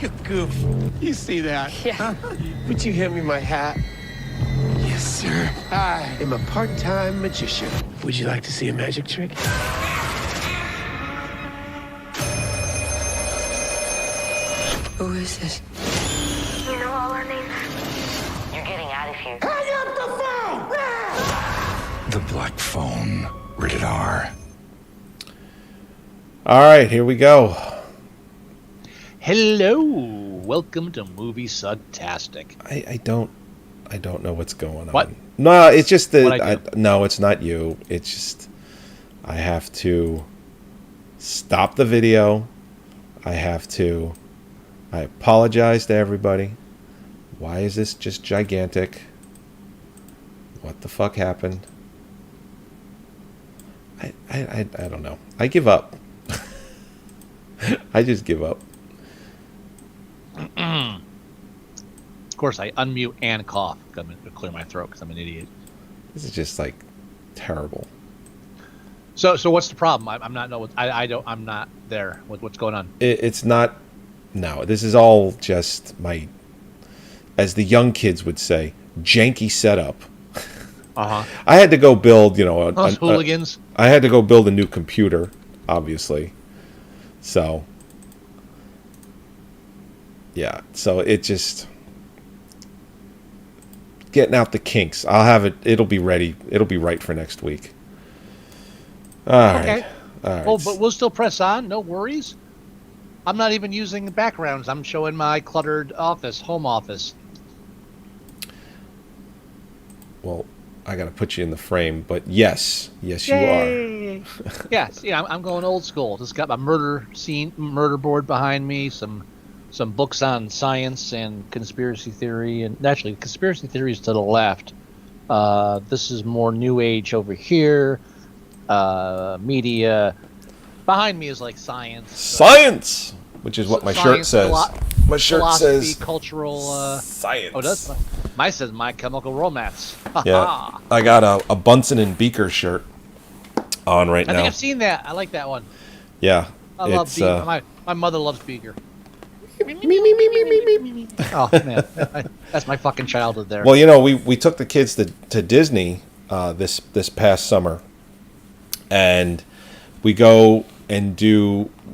You goof. You see that? Yeah. Would you hand me my hat? Yes, sir. I am a part-time magician. Would you like to see a magic trick? Who is this? You know all our names? You're getting out of here. Hang up the phone! The Black Phone. Rated R. All right, here we go. Hello, welcome to Moviesucktastic. I don't know what's going on. What? No, it's just What'd I that. No, it's not you. It's just I have to stop the video. I apologize to everybody. Why is this just gigantic? What the fuck happened? I don't know. I give up. I just give up. Of course, I unmute and cough to clear my throat because I'm an idiot. This is just like terrible. So what's the problem? I'm not I'm not there. What's going on? It's not. No, this is all just my, as the young kids would say, janky setup. Uh-huh. I had to go build, Those hooligans. I had to go build a new computer, obviously. So, yeah. So it just getting out the kinks. I'll have it. It'll be ready. It'll be right for next week. All right. All right. Well, but we'll still press on. No worries. I'm not even using the backgrounds. I'm showing my cluttered home office. Well, I got to put you in the frame, but yes, you Yay! Yes, yeah, I'm going old school. Just got my murder board behind me, some books on science and conspiracy theory, and actually conspiracy theory is to the left. This is more new age over here. Media. Behind me is like science. Science, which is what my shirt says. My shirt says cultural science. Oh, does mine says My Chemical Romance. Yeah, I got a Bunsen and Beaker shirt on right now. I think I've seen that. I like that one. Yeah, I love Beaker. My mother loves Beaker. Oh man, that's my fucking childhood there. Well, we took the kids to Disney this past summer, and we go and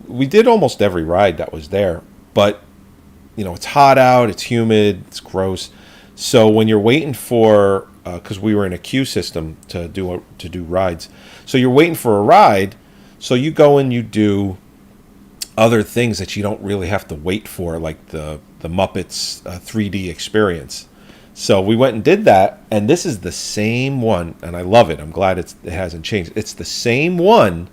we did almost every ride that was there, but it's hot out, it's humid, it's gross. So when you're waiting for, because we were in a queue system to do rides, so you're waiting for a ride, so you go and you do other things that you don't really have to wait for, like the Muppets 3D experience. So we went and did that, and this is the same one, and I love it. I'm glad it hasn't changed. It's the same one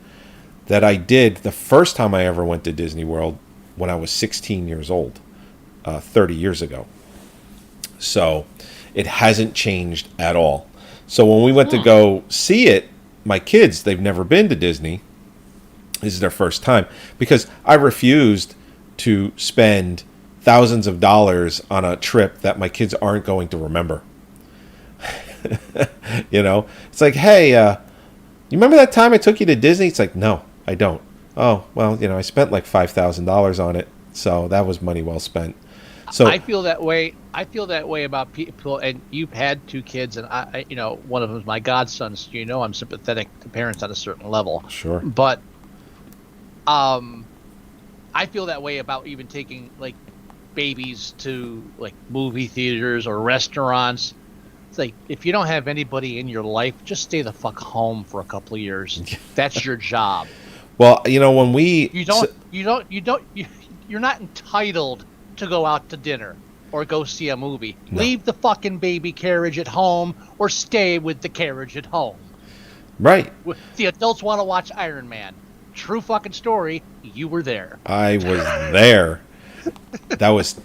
that I did the first time I ever went to Disney World when I was 16 years old, 30 years ago. So it hasn't changed at all. So when we went to go see it, my kids, they've never been to Disney. This is their first time, because I refused to spend thousands of dollars on a trip that my kids aren't going to remember. It's like, hey, you remember that time I took you to Disney? It's like, no, I don't. Oh, well, I spent like $5,000 on it, so that was money well spent. So I feel that way. I feel that way about people, and you've had two kids, and I one of them is my godson. So I'm sympathetic to parents on a certain level. Sure. But I feel that way about even taking like babies to like movie theaters or restaurants. It's like, if you don't have anybody in your life, just stay the fuck home for a couple of years. That's your job. Well, when you're not entitled to go out to dinner or go see a movie. No. Leave the fucking baby carriage at home or stay with the carriage at home. Right. The adults want to watch Iron Man. True fucking story. You were there. I was there. That was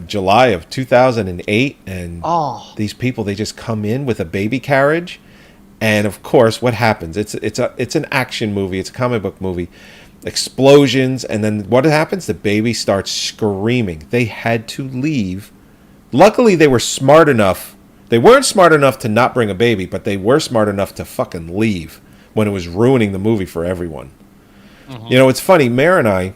July of 2008, and these people, they just come in with a baby carriage, and of course, what happens? It's an action movie. It's a comic book movie. Explosions, and then what happens? The baby starts screaming. They had to leave. Luckily, they were smart enough. They weren't smart enough to not bring a baby, but they were smart enough to fucking leave when it was ruining the movie for everyone. Mm-hmm. It's funny. Mare and I,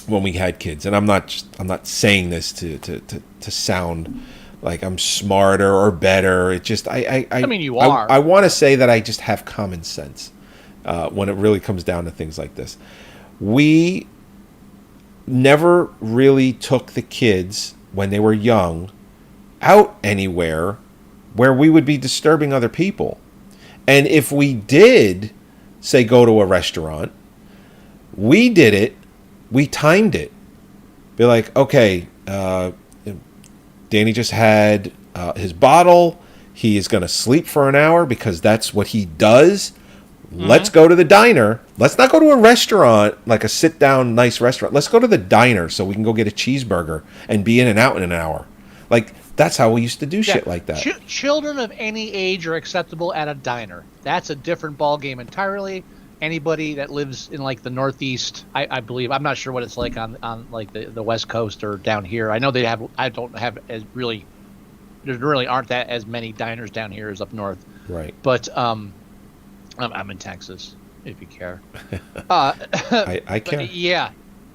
when we had kids. And I'm not saying this to sound like I'm smarter or better. It just I mean, you are. I want to say that I just have common sense when it really comes down to things like this. We never really took the kids when they were young out anywhere where we would be disturbing other people. And if we did, say, go to a restaurant, we did it, we timed it. Be like, okay, Danny just had his bottle. He is going to sleep for an hour because that's what he does. Let's go to the diner. Let's not go to a restaurant, like a sit-down, nice restaurant. Let's go to the diner so we can go get a cheeseburger and be in and out in an hour. Like, that's how we used to do shit like that. Children of any age are acceptable at a diner. That's a different ballgame entirely. Anybody that lives in, like, the Northeast, I believe, I'm not sure what it's like on like, the West Coast or down here. I know they have, I don't have as really, there really aren't that as many diners down here as up north. Right. But, I'm in Texas, if you care. I care.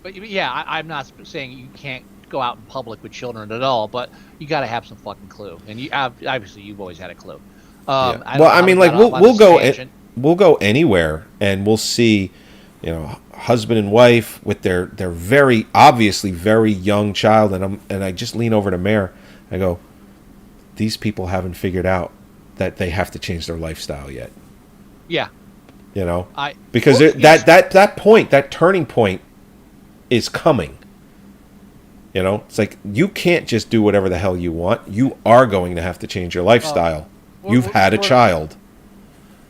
I'm not saying you can't go out in public with children at all, but you got to have some fucking clue, and you obviously you've always had a clue. We'll go anywhere, and we'll see, husband and wife with their very obviously very young child, and I just lean over to Mare. I go, these people haven't figured out that they have to change their lifestyle yet. Yeah. Because that point, that turning point is coming. It's like you can't just do whatever the hell you want. You are going to have to change your lifestyle. You've had a child.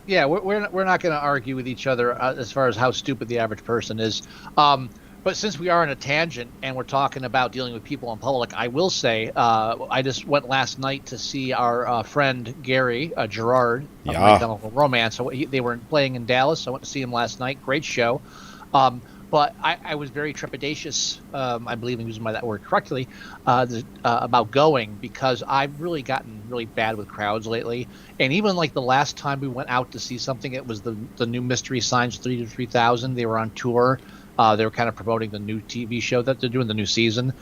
Yeah, we're not going to argue with each other as far as how stupid the average person is. But since we are on a tangent and we're talking about dealing with people in public, I will say I just went last night to see our friend Gary Gerard of My Chemical Romance. So they were playing in Dallas. I went to see him last night. Great show. But I was very trepidatious, I believe I'm using that word correctly, about going because I've really gotten really bad with crowds lately. And even like the last time we went out to see something, it was the new Mystery Science 3000. They were on tour. They were kind of promoting the new TV show that they're doing, the new season.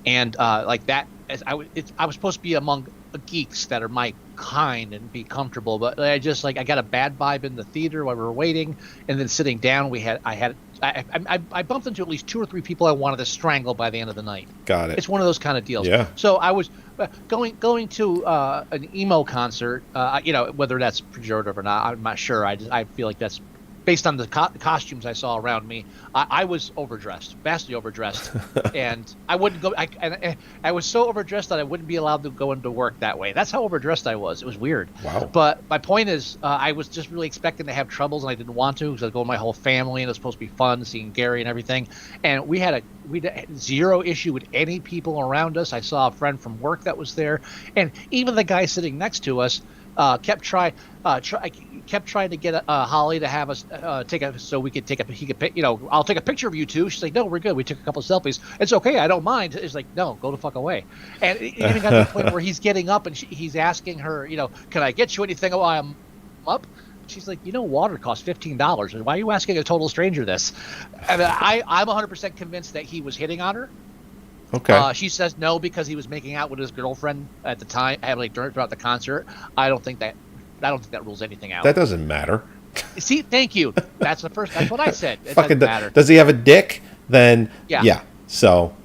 And like that, I was supposed to be among geeks that are my kind and be comfortable, but I got a bad vibe in the theater while we were waiting, and then sitting down, I bumped into at least 2 or 3 people I wanted to strangle by the end of the night. Got it. It's one of those kind of deals. Yeah. So I was going to an emo concert, whether that's pejorative or not, I'm not sure. I feel like that's based on the costumes I saw around me. I was overdressed, vastly overdressed, and I wouldn't go. I was so overdressed that I wouldn't be allowed to go into work that way. That's how overdressed I was. It was weird. Wow. But my point is, I was just really expecting to have troubles, and I didn't want to because I was going with my whole family, and it was supposed to be fun, seeing Gary and everything. And we had zero issue with any people around us. I saw a friend from work that was there, and even the guy sitting next to us kept trying to get Holly to have us so we could I'll take a picture of you two. She's like, no, we're good. We took a couple of selfies. It's okay. I don't mind. It's like, no, go the fuck away. And it even got to the point where he's getting up and he's asking her, can I get you anything while I'm up? She's like, water costs $15. Why are you asking a total stranger this? And I'm 100% convinced that he was hitting on her. Okay. She says no because he was making out with his girlfriend at the time, throughout the concert. I don't think that rules anything out. That doesn't matter. See, thank you. That's what I said. It Fucking doesn't matter. Does he have a dick? Then yeah. So,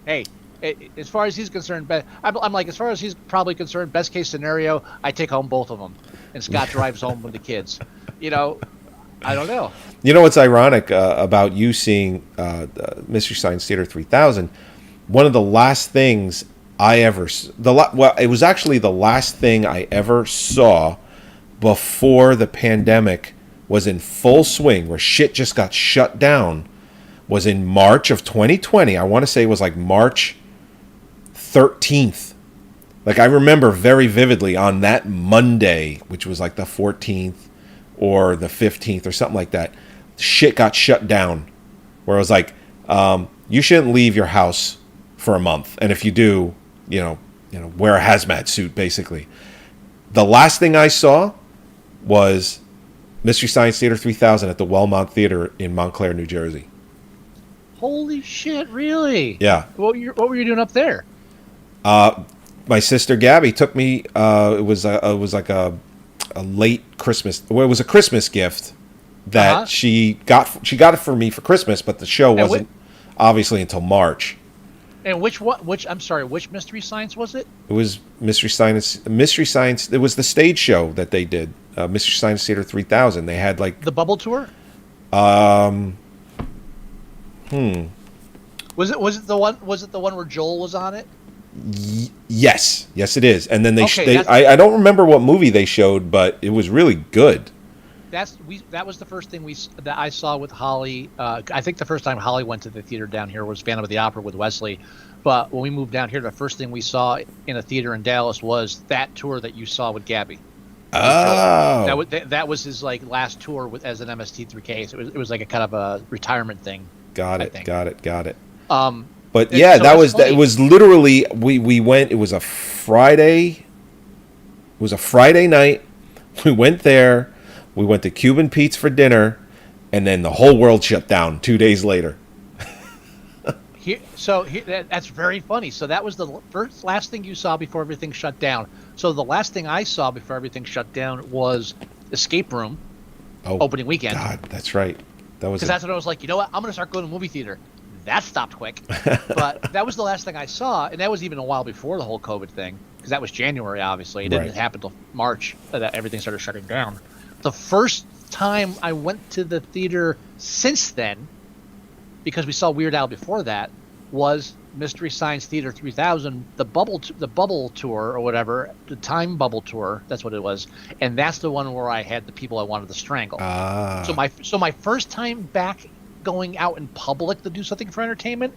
hey, as far as he's concerned, I'm like, as far as he's probably concerned, best case scenario, I take home both of them, and Scott drives home with the kids. I don't know. What's ironic about you seeing Mystery Science Theater 3000? One of the last things it was actually the last thing I ever saw before the pandemic was in full swing, where shit just got shut down, was in March of 2020. I want to say it was like March 13th. Like, I remember very vividly on that Monday, which was like the 14th or the 15th or something like that, shit got shut down, where it was like, you shouldn't leave your house for a month. And if you do, wear a hazmat suit, basically. The last thing I saw was Mystery Science Theater 3000 at the Wellmont Theater in Montclair, New Jersey. Holy shit! Really? Yeah. What were you doing up there? My sister Gabby took me. It was like a late Christmas. Well, it was a Christmas gift that she got. She got it for me for Christmas, but the show wasn't obviously until March. And which Mystery Science was it? It was Mystery Science. Mystery Science. It was the stage show that they did. Mystery Science Theater 3000. They had like the Bubble Tour. Was it the one where Joel was on it? Yes, it is. And then Okay, I don't remember what movie they showed, but it was really good. That was the first thing that I saw with Holly. I think the first time Holly went to the theater down here was Phantom of the Opera with Wesley. But when we moved down here, the first thing we saw in a theater in Dallas was that tour that you saw with Gabby. Oh, that was his like last tour as an MST3K. So it was like a kind of a retirement thing. Got it. But yeah, so it was literally we went. It was a Friday. It was a Friday night. We went there. We went to Cuban Pete's for dinner, and then the whole world shut down 2 days later. That's very funny. So that was the last thing you saw before everything shut down. So the last thing I saw before everything shut down was Escape Room, opening weekend. God, that's right. Because that's when I was like, you know what? I'm going to start going to movie theater. That stopped quick. But that was the last thing I saw, and that was even a while before the whole COVID thing, because that was January, obviously. It didn't happen until March that everything started shutting down. The first time I went to the theater since then, because we saw Weird Al before that, was Mystery Science Theater 3000, the bubble tour or whatever, the Time Bubble Tour. That's what it was, and that's the one where I had the people I wanted to strangle. So my first time back going out in public to do something for entertainment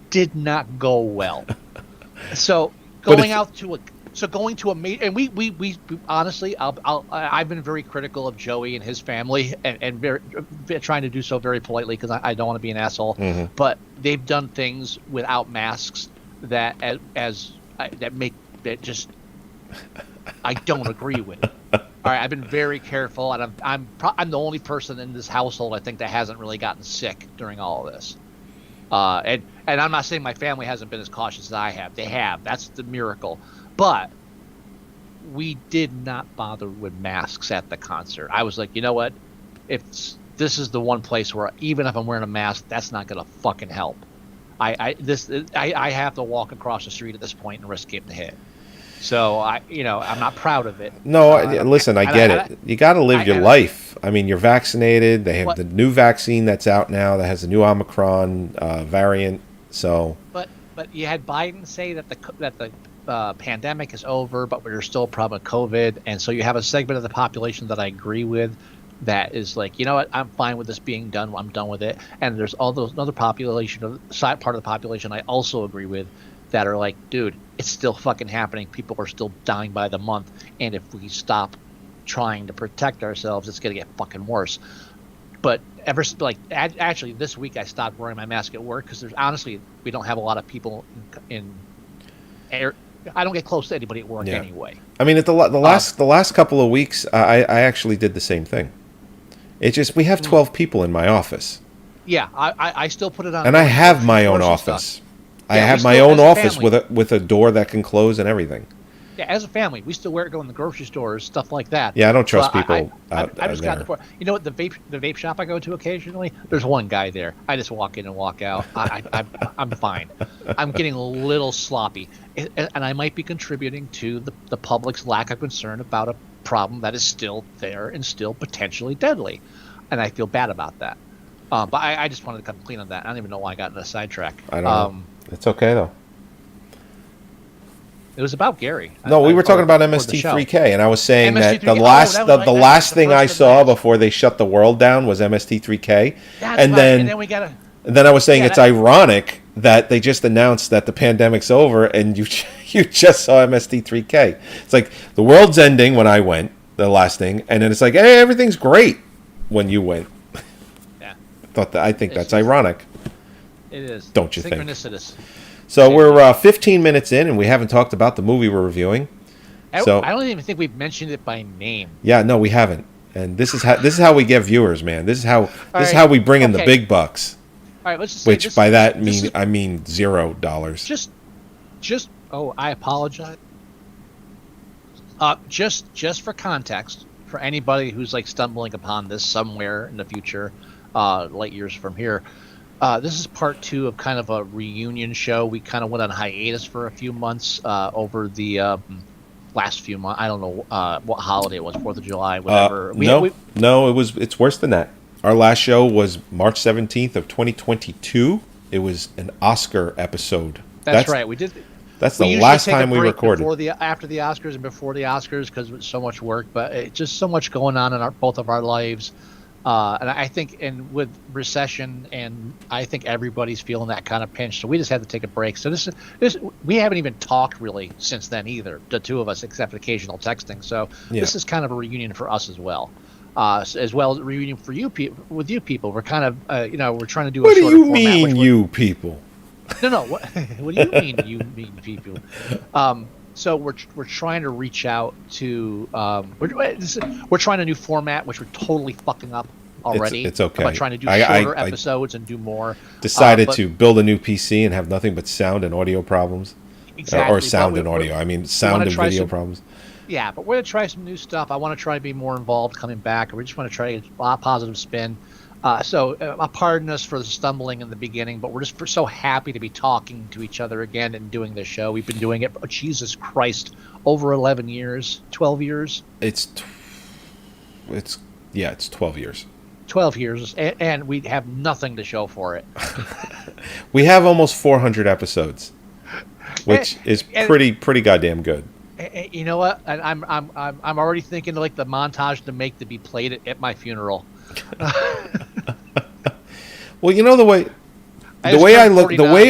did not go well. So going to a and we honestly, I've been very critical of Joey and his family, and very trying to do so very politely because I don't want to be an asshole. Mm-hmm. But they've done things without masks that make that just I don't agree with. All right, I've been very careful, and I'm the only person in this household I think that hasn't really gotten sick during all of this. And I'm not saying my family hasn't been as cautious as I have. They have. That's the miracle. But we did not bother with masks at the concert. I was like, you know what? This is the one place where even if I'm wearing a mask, that's not going to fucking help. I have to walk across the street at this point and risk getting hit. So I'm not proud of it. No, listen, I get it. You got to live your life. I mean, you're vaccinated. They have the new vaccine that's out now that has the new Omicron variant. So, but you had Biden say that the pandemic is over, but there's still a problem with COVID, and so you have a segment of the population that I agree with that is like, you know what, I'm fine with this being done. I'm done with it. And there's all those other part of the population I also agree with that are like, dude, it's still fucking happening. People are still dying by the month, and if we stop trying to protect ourselves, it's gonna get fucking worse. But actually, this week I stopped wearing my mask at work because there's honestly we don't have a lot of people in air. I don't get close to anybody at work anyway. I mean, at the last couple of weeks, I actually did the same thing. It's just we have 12 people in my office. Yeah, I still put it on. And I have my own office. I have my own office with a door that can close and everything. Yeah, as a family, we still wear it going to the grocery stores, stuff like that. Yeah, I don't trust people I just got the point. You know what? The vape shop I go to occasionally, there's one guy there. I just walk in and walk out. I'm fine. I'm getting a little sloppy, and I might be contributing to the public's lack of concern about a problem that is still there and still potentially deadly, and I feel bad about that. But I just wanted to come clean on that. I don't even know why I got in a sidetrack. I don't know. It's okay though. It was about Gary. No, we were talking about MST3K, and I was saying that the last thing I saw before they shut the world down was MST3K, and then I was saying it's ironic that they just announced that the pandemic's over, and you just saw MST3K. It's like the world's ending when I went, the last thing, and then it's like, hey, everything's great when you went. Yeah, I think that's ironic. It is. Don't you think? Synchronicitous. So we're 15 minutes in, and we haven't talked about the movie we're reviewing. I don't even think we've mentioned it by name. Yeah, no, we haven't. And this is how we get viewers, man. This is how we bring in the big bucks. right, let's just say Which this, by that this I mean $0. just oh, I apologize. Just for context, for anybody who's like stumbling upon this somewhere in the future, light years from here, this is part 2 of kind of a reunion show. We kind of went on hiatus for a few months over the last few months. I don't know what holiday it was, 4th of July, whatever. It's worse than that. Our last show was March 17th of 2022. It was an Oscar episode. That's right. We did. That's the last time we recorded. After the Oscars and before the Oscars, because it was so much work, but it's just so much going on in both of our lives. And I think, and with recession, and I think everybody's feeling that kind of pinch. So we just had to take a break. So this we haven't even talked really since then either, the two of us, except occasional texting. So This is kind of a reunion for us as well. As well as a reunion for you people. With you people, we're kind of, we're trying to do. What do you mean, you people? No. What do you mean, you mean people? So we're trying to reach out to we're trying a new format, which we're totally fucking up already. It's okay. About trying to do shorter episodes and do more. Decided to build a new PC and have nothing but sound and audio problems. Exactly. Or sound and audio. I mean, sound and video problems. Yeah, but we're gonna try some new stuff. I want to try to be more involved coming back. We just want to try to get a positive spin. Pardon us for the stumbling in the beginning, but we're just so happy to be talking to each other again and doing this show. We've been doing it, Jesus Christ, over 11 years, 12 years. It's 12 years. 12 years, and we have nothing to show for it. We have almost 400 episodes, which is pretty goddamn good. You know what? I'm already thinking of like the montage to be played at my funeral. Well, the way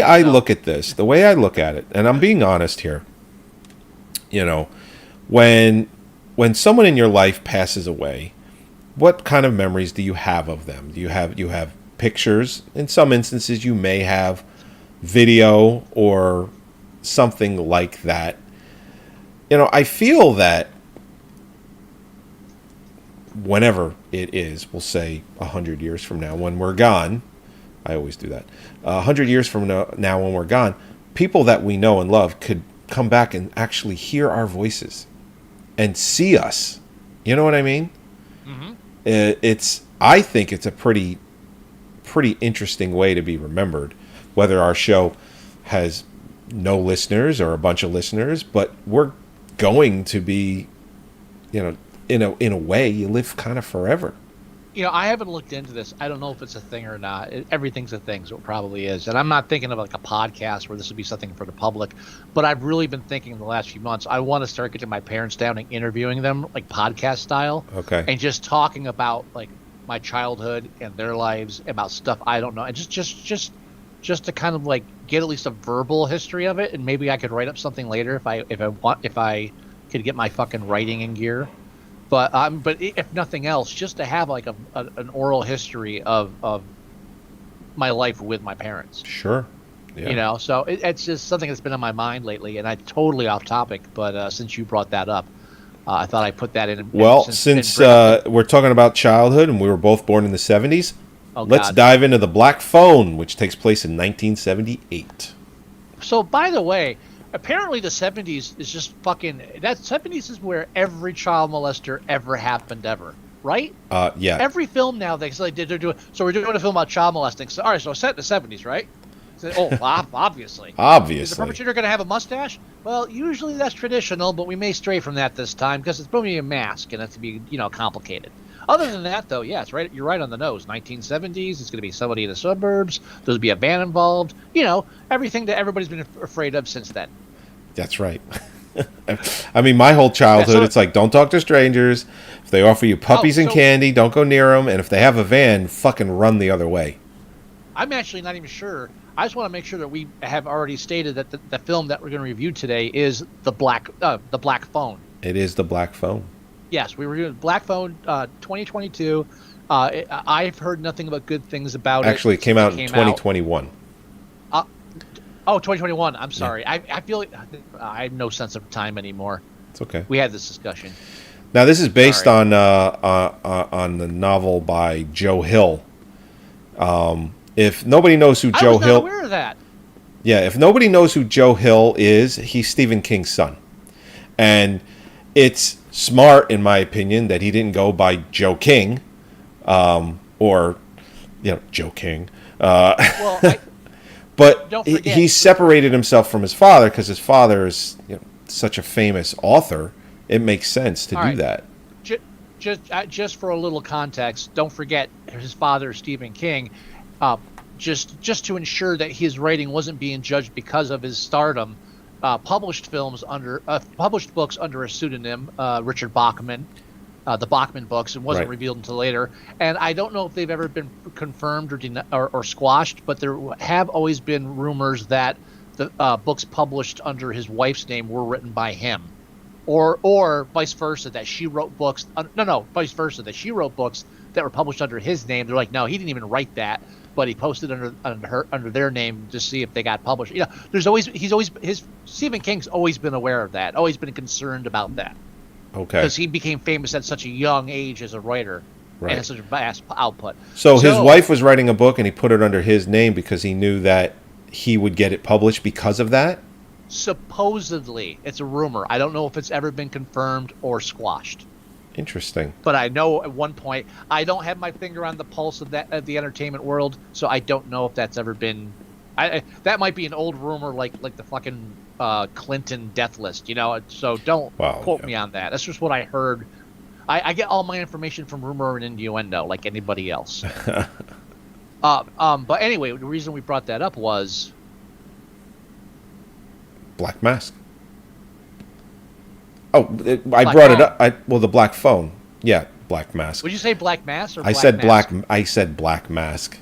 I look at this, the way I look at it, and I'm being honest here. When someone in your life passes away, what kind of memories do you have of them? Do you have pictures? In some instances, you may have video or something like that. I feel that whenever it is, we'll say 100 years from now, when we're gone, I always do that. 100 years from now, when we're gone, people that we know and love could come back and actually hear our voices and see us. You know what I mean? Mm-hmm. I think it's a pretty interesting way to be remembered, whether our show has no listeners or a bunch of listeners, but we're going to be, in a way, you live kind of forever. I haven't looked into this. I don't know if it's a thing or not. Everything's a thing, so it probably is. And I'm not thinking of like a podcast where this would be something for the public, but I've really been thinking in the last few months, I want to start getting my parents down and interviewing them like podcast style. Okay. And just talking about like my childhood and their lives, about stuff I don't know. And just to kind of like get at least a verbal history of it, and maybe I could write up something later if I could get my fucking writing in gear. But if nothing else, just to have like an oral history of my life with my parents. Sure. Yeah. So it's just something that's been on my mind lately, and I'm totally off topic. But since you brought that up, I thought I'd put that in. Well, since we're talking about childhood and we were both born in the 70s, let's dive into The Black Phone, which takes place in 1978. So, by the way, apparently the 70s is just fucking... That 70s is where every child molester ever happened ever, right? Yeah. Every film now, they're doing... So we're doing a film about child molesting. So, all right, so it's set in the 70s, right? So, obviously. Obviously. Is the perpetrator going to have a mustache? Well, usually that's traditional, but we may stray from that this time because it's going to be a mask, and it's to be, complicated. Other than that, though, yeah, it's right. You're right on the nose. 1970s. It's going to be somebody in the suburbs. There's going to be a band involved. Everything that everybody's been afraid of since then. That's right. I mean, my whole childhood, it's like, don't talk to strangers. If they offer you puppies and candy, don't go near them. And if they have a van, fucking run the other way. I'm actually not even sure. I just want to make sure that we have already stated that the film that we're going to review today is the Black Phone. It is The Black Phone. Yes, we were doing Black Phone 2022. I've heard nothing but good things about it. Actually, it came out in 2021. 2021. I'm sorry. Yeah. I feel like I have no sense of time anymore. It's okay. We had this discussion. Now, this is based on the novel by Joe Hill. if nobody knows who I Joe was not Hill, aware of that. yeah, if nobody knows who Joe Hill is, he's Stephen King's son, and it's smart, in my opinion, that he didn't go by Joe King, or Joe King. Well, But Don't forget- he separated himself from his father because his father is such a famous author. It makes sense to All do right. that. just for a little context, don't forget his father, Stephen King. Just to ensure that his writing wasn't being judged because of his stardom, published books under a pseudonym, Richard Bachman, the Bachman books, and wasn't Right. revealed until later. And I don't know if they've ever been confirmed or squashed, but there have always been rumors that the books published under his wife's name were written by him, or vice versa, that she wrote books. Vice versa, that she wrote books that were published under his name. They're like, no, he didn't even write that, but he posted under their name to see if they got published. Stephen King's always been aware of that, always been concerned about that. Okay. Because he became famous at such a young age as a writer, Right. and has such a vast output. So his wife was writing a book and he put it under his name because he knew that he would get it published because of that? Supposedly, it's a rumor. I don't know if it's ever been confirmed or squashed. Interesting. But I know at one point, I don't have my finger on the pulse of the entertainment world, so I don't know if that's ever been. That might be an old rumor, like the fucking Clinton death list, So don't quote me on that. That's just what I heard. I get all my information from rumor and innuendo, like anybody else. But anyway, the reason we brought that up was Black Mask. Oh, I Black brought it phone. up. The Black Phone. Yeah, Black Mask. Would you say Black Mask or I Black said Mask? I said Black Mask.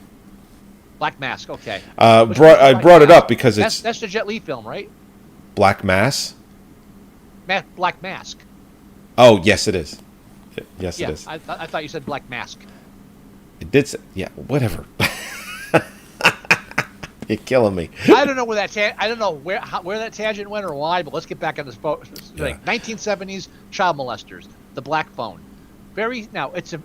Black Mask, okay. I Which one's Black brought it Mask? up because it's That's the Jet Li film, right? Black Mass. Black Mask. Oh, yes, it is. Yes, Yeah, it is. I thought you said Black Mask. It did say, yeah, whatever. You're killing me. I don't know where I don't know where that tangent went or why, but let's get back on this. Like 1970s child molesters, the Black Phone. It's a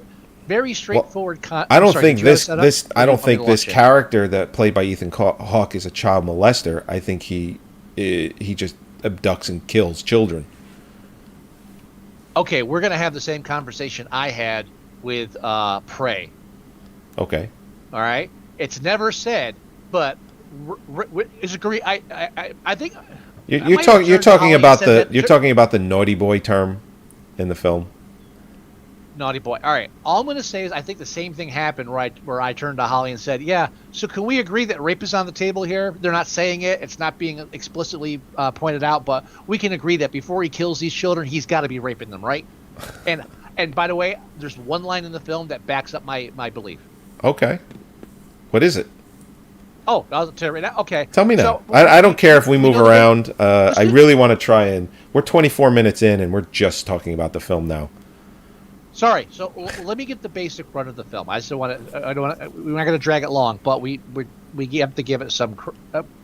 very straightforward. I don't think this this character that played by Ethan Hawke is a child molester. I think he just abducts and kills children. Okay, we're gonna have the same conversation I had with Prey. Okay. All right, it's never said, but is agree. I think you're talking about the naughty boy term in the film. Naughty boy. All right. All I'm going to say is I think the same thing happened where I turned to Holly and said, yeah, so can we agree that rape is on the table here? They're not saying it. It's not being explicitly pointed out, but we can agree that before he kills these children, he's got to be raping them, right? And by the way, there's one line in the film that backs up my belief. Okay. What is it? Oh, I'll tell you right now. Okay. Tell me now. So, I don't care if we move around. I really want to try and... We're 24 minutes in, and we're just talking about the film now. Sorry. So let me get the basic run of the film. I still want to. I don't want. We're not going to drag it long, but we have to give it some.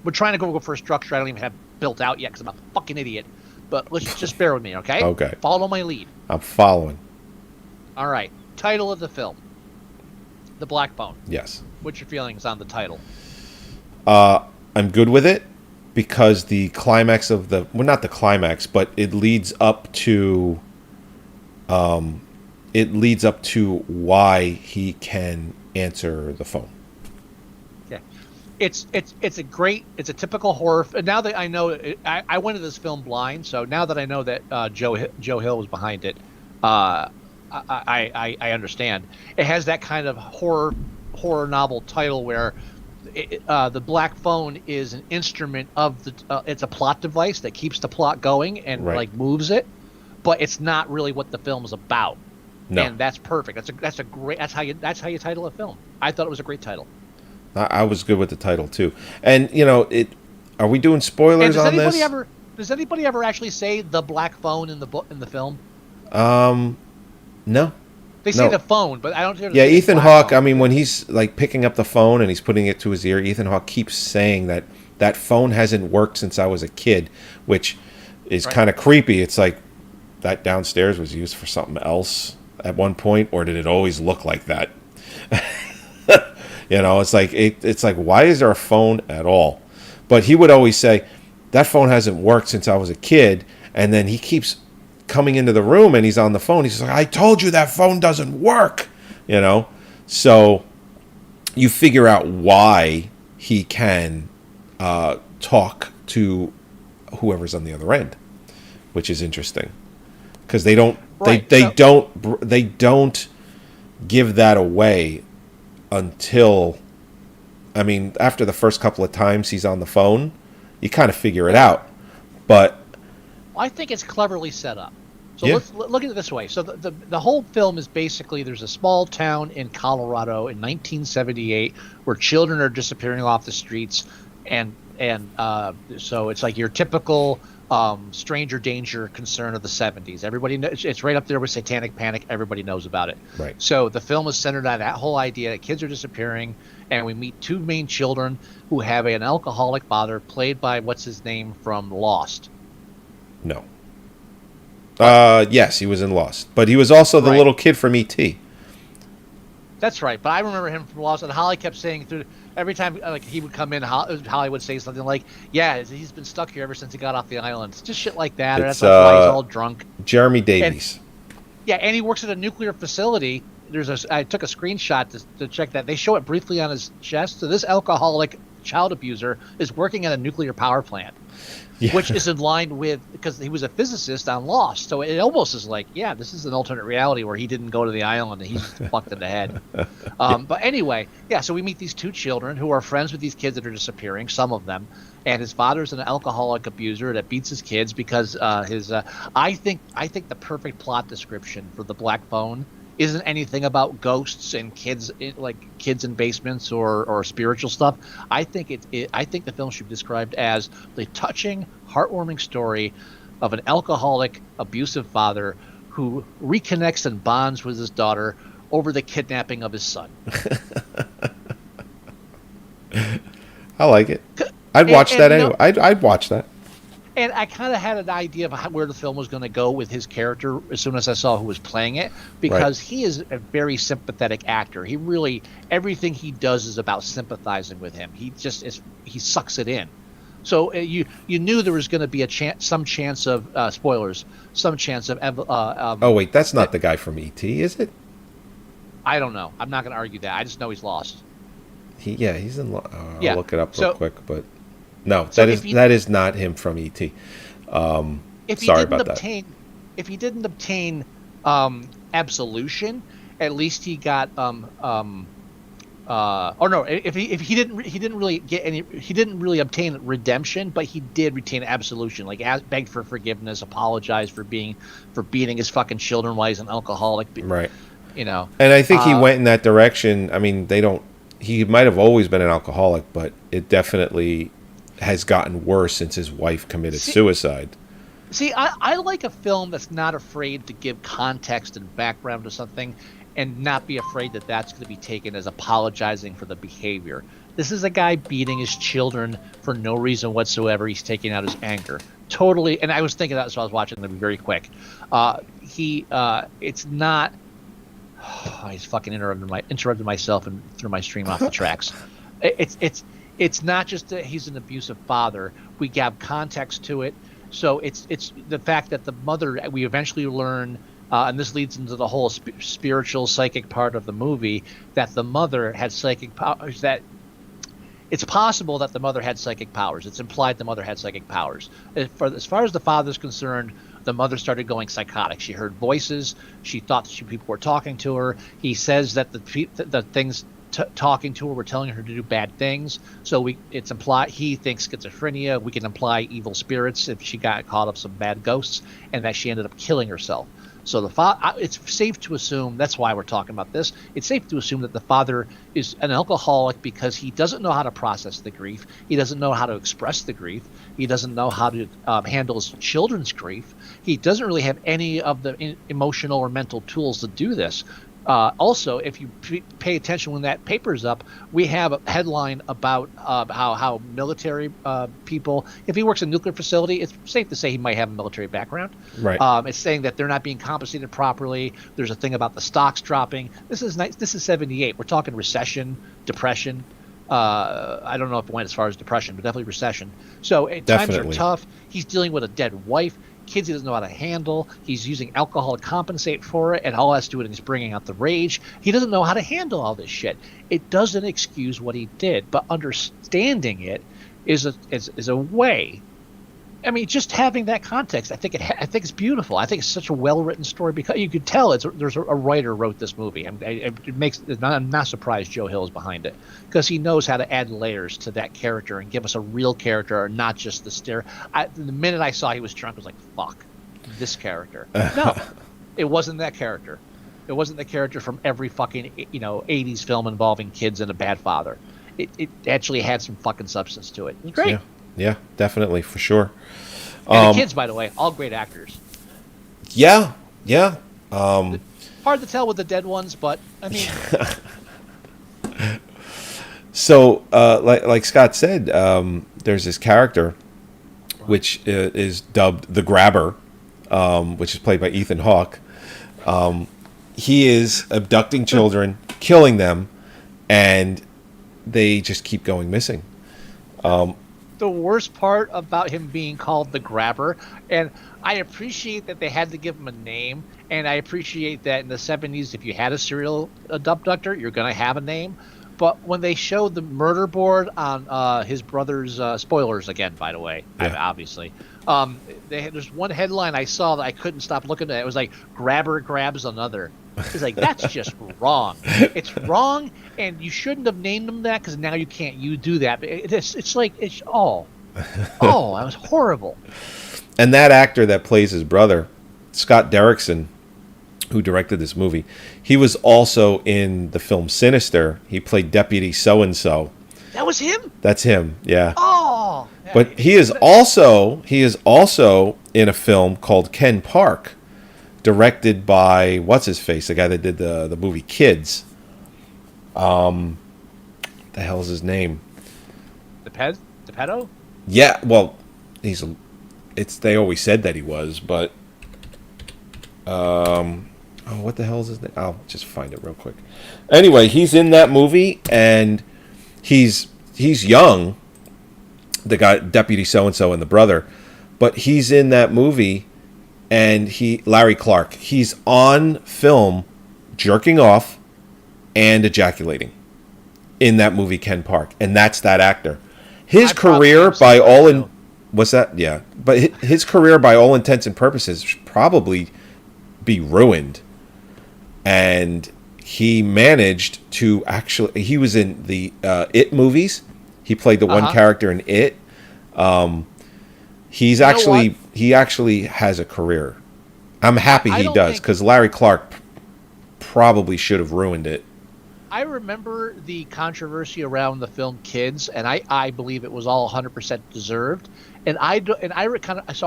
We're trying to go for a structure I don't even have built out yet because I'm a fucking idiot. But let's just bear with me, okay? Okay. Follow my lead. I'm following. All right. Title of the film: The Black Phone. Yes. What's your feelings on the title? I'm good with it because the climax of not the climax, but it leads up to. It leads up to why he can answer the phone. Yeah, it's a typical horror. Now that I know, I went to this film blind, so now that I know that Joe Hill was behind it, I understand. It has that kind of horror novel title where the Black Phone is an instrument of the. It's a plot device that keeps the plot going and like moves it, but it's not really what the film is about. No. And that's perfect. That's how you title a film. I thought it was a great title. I was good with the title too. And are we doing spoilers on this? Does anybody ever actually say the Black Phone in the film? No. They say the phone, but I don't hear. Yeah, Ethan Hawke. I mean, when he's like picking up the phone and he's putting it to his ear, Ethan Hawke keeps saying that phone hasn't worked since I was a kid, which is kind of creepy. It's like that downstairs was used for something else at one point, or did it always look like that? It's like it's like, why is there a phone at all? But he would always say, that phone hasn't worked since I was a kid. And then he keeps coming into the room and he's on the phone. He's like, I told you that phone doesn't work. So you figure out why he can talk to whoever's on the other end, which is interesting, because they don't they don't give that away until, after the first couple of times he's on the phone, you kind of figure it out. But I think it's cleverly set up. So Yeah. let's look at it this way. So the whole film is basically, there's a small town in Colorado in 1978 where children are disappearing off the streets, and so it's like your typical stranger danger concern of the 70s. Everybody knows, it's right up there with Satanic Panic. Everybody knows about it. Right. So the film is centered on that whole idea that kids are disappearing, and we meet two main children who have an alcoholic father played by what's his name from Lost. no. Yes, he was in Lost, but he was also the Right. little kid from E.T. That's right, but I remember him from Lost, and Holly kept saying through every time like he would come in, Holly would say something like, "Yeah, he's been stuck here ever since he got off the island." Just shit like that. Or It's, that's why he's all drunk. Jeremy Davies. Yeah, and he works at a nuclear facility. I took a screenshot to check that. They show it briefly on his chest. So this alcoholic child abuser is working at a nuclear power plant. Yeah. Which is in line with, because he was a physicist on Lost, so it almost is like, yeah, this is an alternate reality where he didn't go to the island and he's fucked in the head. But anyway, yeah, so we meet these two children who are friends with these kids that are disappearing, some of them, and his father's an alcoholic abuser that beats his kids because I think the perfect plot description for The Black Phone isn't anything about ghosts and kids in basements or spiritual stuff. I think I think the film should be described as the touching, heartwarming story of an alcoholic, abusive father who reconnects and bonds with his daughter over the kidnapping of his son. I like it. I'd watch that anyway. No, I'd watch that. And I kind of had an idea of where the film was going to go with his character as soon as I saw who was playing it, because he is a very sympathetic actor. He really, everything he does is about sympathizing with him. He just is, he sucks it in. So you knew there was going to be some chance of spoilers, some chance of. Oh wait, that's not the guy from E.T., is it? I don't know. I'm not going to argue that. I just know he's lost. He's in. Yeah. I'll look it up So- real quick, but no, So that is not him from E.T. Sorry about that. If he didn't obtain absolution, at least he got or no, if he didn't really obtain redemption, but he did retain absolution, like begged for forgiveness, apologized for beating his fucking children while he's an alcoholic, Right. And I think he went in that direction. I mean, he might have always been an alcoholic, but it definitely has gotten worse since his wife committed suicide. See, I like a film that's not afraid to give context and background to something and not be afraid that that's going to be taken as apologizing for the behavior. This is a guy beating his children for no reason whatsoever. He's taking out his anger. Totally. And I was thinking that as I was watching them very quick. It's not. I just fucking interrupted myself and threw my stream off the tracks. It's not just that he's an abusive father. We have context to it. So it's the fact that the mother, we eventually learn, and this leads into the whole spiritual psychic part of the movie, that the mother had psychic powers. That it's possible that the mother had psychic powers. It's implied the mother had psychic powers. As far as the father's concerned, the mother started going psychotic. She heard voices. She thought that people were talking to her. He says that the things talking to her were telling her to do bad things. So it's implied he thinks schizophrenia. We can imply evil spirits if she got caught up some bad ghosts, and that she ended up killing herself. So it's safe to assume, that's why we're talking about this, it's safe to assume that the father is an alcoholic because he doesn't know how to process the grief. He doesn't know how to express the grief. He doesn't know how to handle his children's grief. He doesn't really have any of the emotional or mental tools to do this. Also, if you pay attention when that paper's up, we have a headline about how military people, if he works in a nuclear facility, it's safe to say he might have a military background. Right. It's saying that they're not being compensated properly. There's a thing about the stocks dropping. This is nice. This is 78. We're talking recession, depression. I don't know if it went as far as depression, but definitely recession. So times are tough. He's dealing with a dead wife. Kids he doesn't know how to handle. He's using alcohol to compensate for it, and all has to do with it is bringing out the rage. He doesn't know how to handle all this shit. It doesn't excuse what he did, but understanding it is a way. I mean, just having that context, I think it's beautiful. I think it's such a well-written story because you could tell there's a writer wrote this movie. I'm not surprised Joe Hill is behind it because he knows how to add layers to that character and give us a real character, and not just the stare. The minute I saw he was drunk, I was like, "Fuck, this character." No, it wasn't that character. It wasn't the character from every fucking 80s film involving kids and a bad father. It actually had some fucking substance to it. It was great. Yeah, definitely, for sure. And the kids, by the way, all great actors. Yeah. Hard to tell with the dead ones, but I mean. So, like Scott said, there's this character, which is dubbed the Grabber, which is played by Ethan Hawke. He is abducting children, killing them, and they just keep going missing. The worst part about him being called the Grabber, and I appreciate that they had to give him a name, and I appreciate that in the 70s, if you had a serial abductor, you're going to have a name. But when they showed the murder board on his brother's spoilers again, by the way, obviously, there's one headline I saw that I couldn't stop looking at. It was like "Grabber grabs another." It's like, that's just wrong. It's wrong, and you shouldn't have named him that because now you can't do that. It's like it was horrible. And that actor that plays his brother, Scott Derrickson, who directed this movie, he was also in the film Sinister. He played Deputy So-and-so. That was him? That's him, yeah. Oh! Yeah, but he is also in a film called Ken Park, directed by, what's-his-face, the guy that did the movie Kids. The hell's his name? The pedo? Yeah, well, they always said that he was, but... what the hell is his name? I'll just find it real quick. Anyway, he's in that movie, and he's young, the guy, Deputy So-and-so and the brother, but he's in that movie, and Larry Clark, he's on film jerking off and ejaculating in that movie Ken Park, and that's that actor. His career, by all what's that? Yeah, but his career, by all intents and purposes, should probably be ruined. And he managed to he was in the It movies. He played the one character in It. He actually has a career. I'm happy he does, because Larry Clark probably should have ruined it. I remember the controversy around the film Kids, and I believe it was all 100% deserved. And I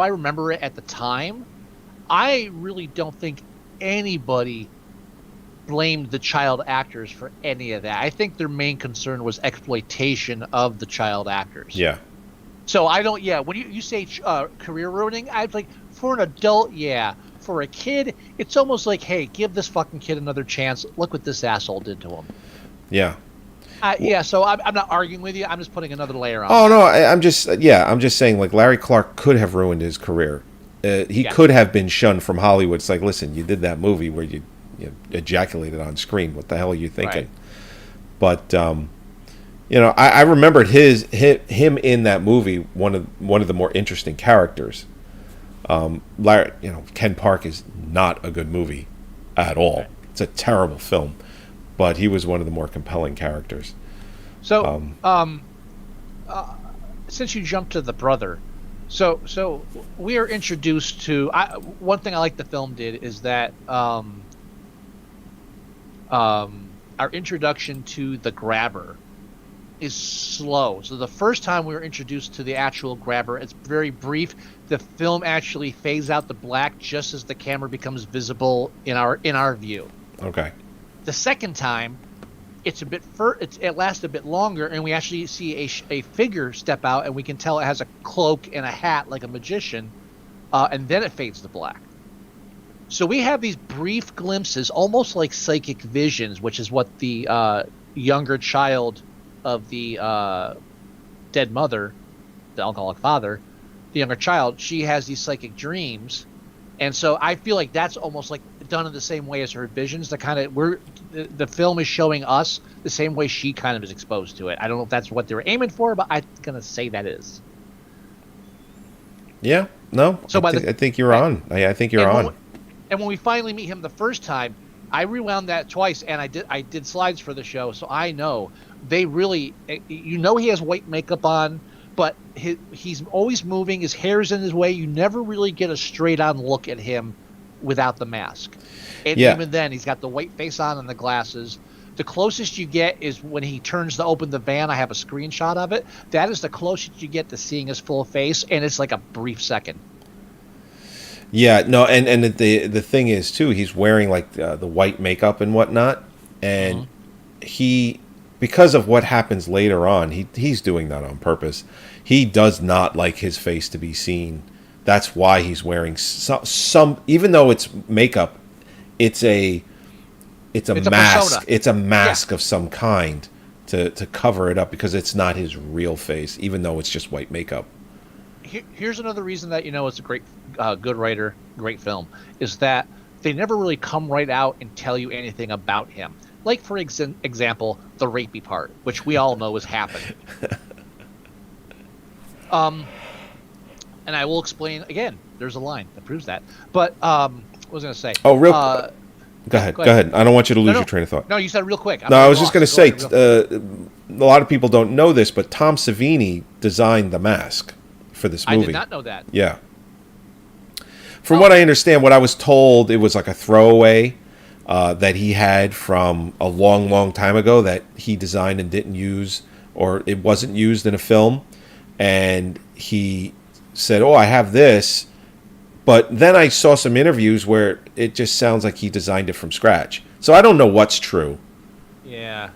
remember it at the time. I really don't think anybody blamed the child actors for any of that. I think their main concern was exploitation of the child actors. Yeah. So I don't. Yeah. When you say career ruining, I was like, for an adult, yeah. For a kid, it's almost like, hey, give this fucking kid another chance. Look what this asshole did to him. Yeah. Yeah. So I'm not arguing with you. I'm just putting another layer on. Oh no, I'm just saying, like, Larry Clark could have ruined his career. He could have been shunned from Hollywood. It's like, listen, you did that movie where you ejaculated on screen. What the hell are you thinking? Right. But I remembered him in that movie, one of the more interesting characters. Larry, Ken Park is not a good movie at all. Right. It's a terrible film, but he was one of the more compelling characters. So, since you jumped to the brother, so we are introduced to. One thing I like the film did is that our introduction to the grabber is slow. So the first time we were introduced to the actual grabber, it's very brief. The film actually fades out the black just as the camera becomes visible in our view. Okay. The second time, it lasts a bit longer, and we actually see a figure step out, and we can tell it has a cloak and a hat like a magician, and then it fades to black. So we have these brief glimpses, almost like psychic visions, which is what the younger child of the dead mother, the alcoholic father, the younger child, she has these psychic dreams. And so I feel like that's almost like done in the same way as her visions. The film is showing us the same way she kind of is exposed to it. I don't know if that's what they were aiming for, but I'm gonna say that is. Yeah, no. So I think you're on. I think you're on. And when we finally meet him the first time, I rewound that twice, and I did slides for the show, so I know they really, he has white makeup on, but he's always moving. His hair's in his way. You never really get a straight-on look at him without the mask. And even then, he's got the white face on and the glasses. The closest you get is when he turns to open the van. I have a screenshot of it. That is the closest you get to seeing his full face, and it's like a brief second. Yeah, no, and the thing is too, he's wearing like the white makeup and whatnot, and he, because of what happens later on, he's doing that on purpose. He does not like his face to be seen. That's why he's wearing some even though it's makeup, it's a mask. Persona. It's a mask of some kind to cover it up, because it's not his real face, even though it's just white makeup. Here's another reason that it's a great, good writer, great film, is that they never really come right out and tell you anything about him. Like, for example, the rapey part, which we all know has happened. And I will explain again. There's a line that proves that. But what was I going to say? Oh, Go ahead. I don't want you to lose your train of thought. No, you said it real quick. I was just going to say, a lot of people don't know this, but Tom Savini designed the mask for this movie. I did not know that. Yeah. From what I understand, what I was told, it was like a throwaway that he had from a long, long time ago that he designed and didn't use, or it wasn't used in a film. And he said, I have this. But then I saw some interviews where it just sounds like he designed it from scratch. So I don't know what's true. Yeah.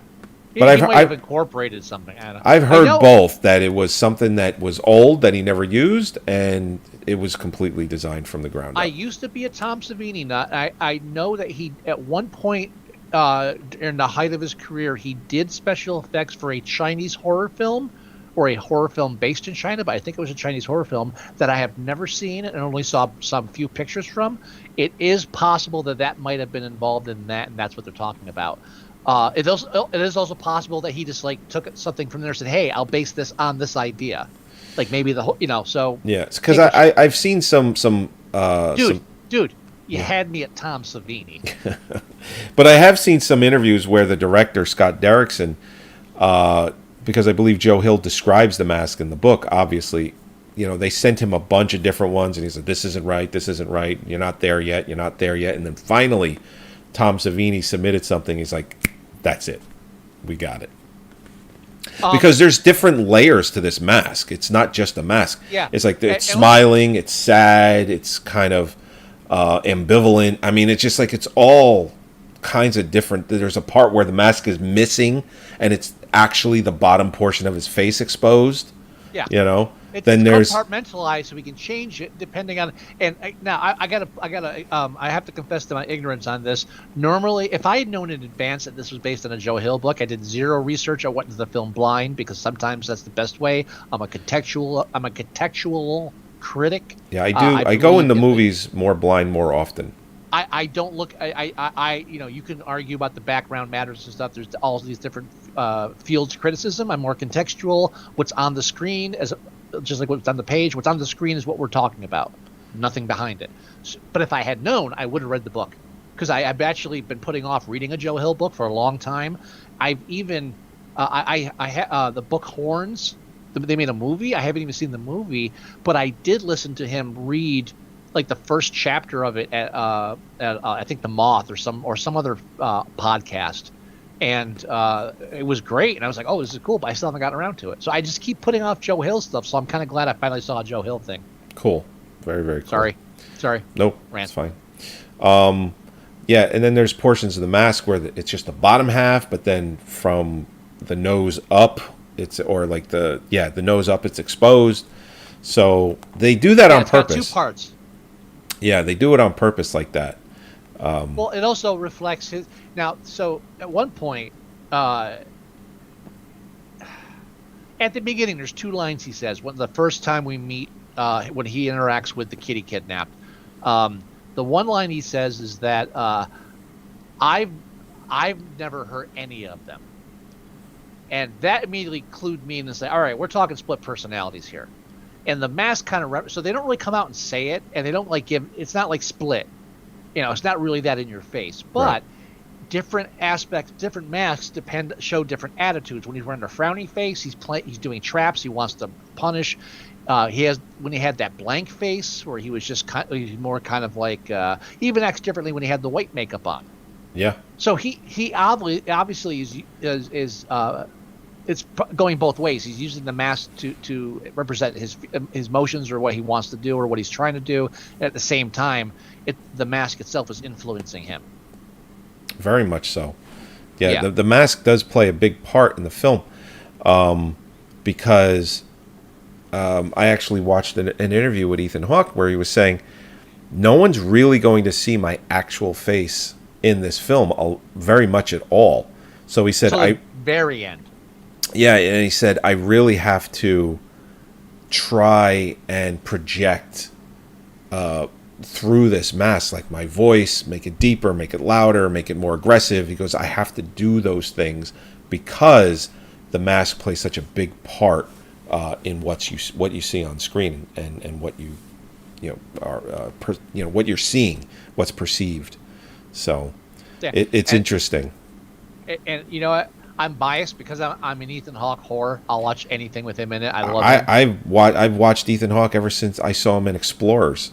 But he might have incorporated something. I've heard both, that it was something that was old that he never used, and it was completely designed from the ground up. I used to be a Tom Savini nut. I know that he, at one point in the height of his career, he did special effects for a Chinese horror film, or a horror film based in China, but I think it was a Chinese horror film that I have never seen and only saw some few pictures from. It is possible that might have been involved in that, and that's what they're talking about. It is also possible that he just took something from there and said, "Hey, I'll base this on this idea." Like maybe so. Yeah, because I've seen some. Dude, you had me at Tom Savini. But I have seen some interviews where the director Scott Derrickson, because I believe Joe Hill describes the mask in the book. Obviously, they sent him a bunch of different ones, and he said, "This isn't right. This isn't right. You're not there yet. You're not there yet." And then finally, Tom Savini submitted something. He's like, "That's it. We got it." Because there's different layers to this mask. It's not just a mask. Yeah. It's like it's smiling, it's sad, it's kind of ambivalent. I mean, it's just like it's all kinds of different. There's a part where the mask is missing, and it's actually the bottom portion of his face exposed. Yeah. It's compartmentalized, so we can change it depending on. And now I have to confess to my ignorance on this. Normally, if I had known in advance that this was based on a Joe Hill book, I did zero research. I went into the film blind, because sometimes that's the best way. I'm a contextual critic. Yeah, I do. I go into movies more blind more often. I don't look. You can argue about the background matters and stuff. There's all these different fields of criticism. I'm more contextual. What's on the screen just like what's on the page. What's on the screen is what we're talking about. Nothing behind it. But if I had known, I would have read the book, because I've actually been putting off reading a Joe Hill book for a long time. I've even the book Horns. They made a movie. I haven't even seen the movie, but I did listen to him read the first chapter of it at I think The Moth or some other podcast. And it was great, and I was like, "Oh, this is cool," but I still haven't gotten around to it. So I just keep putting off Joe Hill stuff. So I'm kind of glad I finally saw a Joe Hill thing. Cool, very, very cool. Sorry. Nope, Rant. it's fine. Yeah, and then there's portions of the mask where it's just the bottom half, but then from the nose up, the nose up, it's exposed. So they do that on it's purpose. got two parts. Yeah, they do it on purpose like that. Well, it also reflects his. Now, so at one point, at the beginning, there's two lines he says. When the first time we meet, when he interacts with the kid he kidnapped, the one line he says is that I've never hurt any of them, and that immediately clued me in and say, all right, we're talking split personalities here, and the mask kind of so they don't really come out and say it, and they don't like give. It's not like Split. It's not really that in your face, but Right. different aspects, different masks show different attitudes. When he's wearing a frowny face, he's doing traps. He wants to punish. When he had that blank face where he was just he's more kind of like even acts differently when he had the white makeup on. Yeah. So he obviously is it's going both ways. He's using the mask to represent his emotions or what he wants to do or what he's trying to do. And at the same time, the mask itself is influencing him. Very much so. Yeah, Yeah. The mask does play a big part in the film, because I actually watched an interview with Ethan Hawke where he was saying, no one's really going to see my actual face in this film very much at all. So he said, Till the very end. Yeah, and he said, I really have to try and project through this mask, like my voice, make it deeper, make it louder, make it more aggressive. He goes, I have to do those things because the mask plays such a big part in what you see on screen and what what you're seeing, what's perceived. So Yeah. it's interesting. And you know what? I'm biased because I'm an Ethan Hawke whore. I'll watch anything with him in it. I love him. I've watched Ethan Hawke ever since I saw him in Explorers.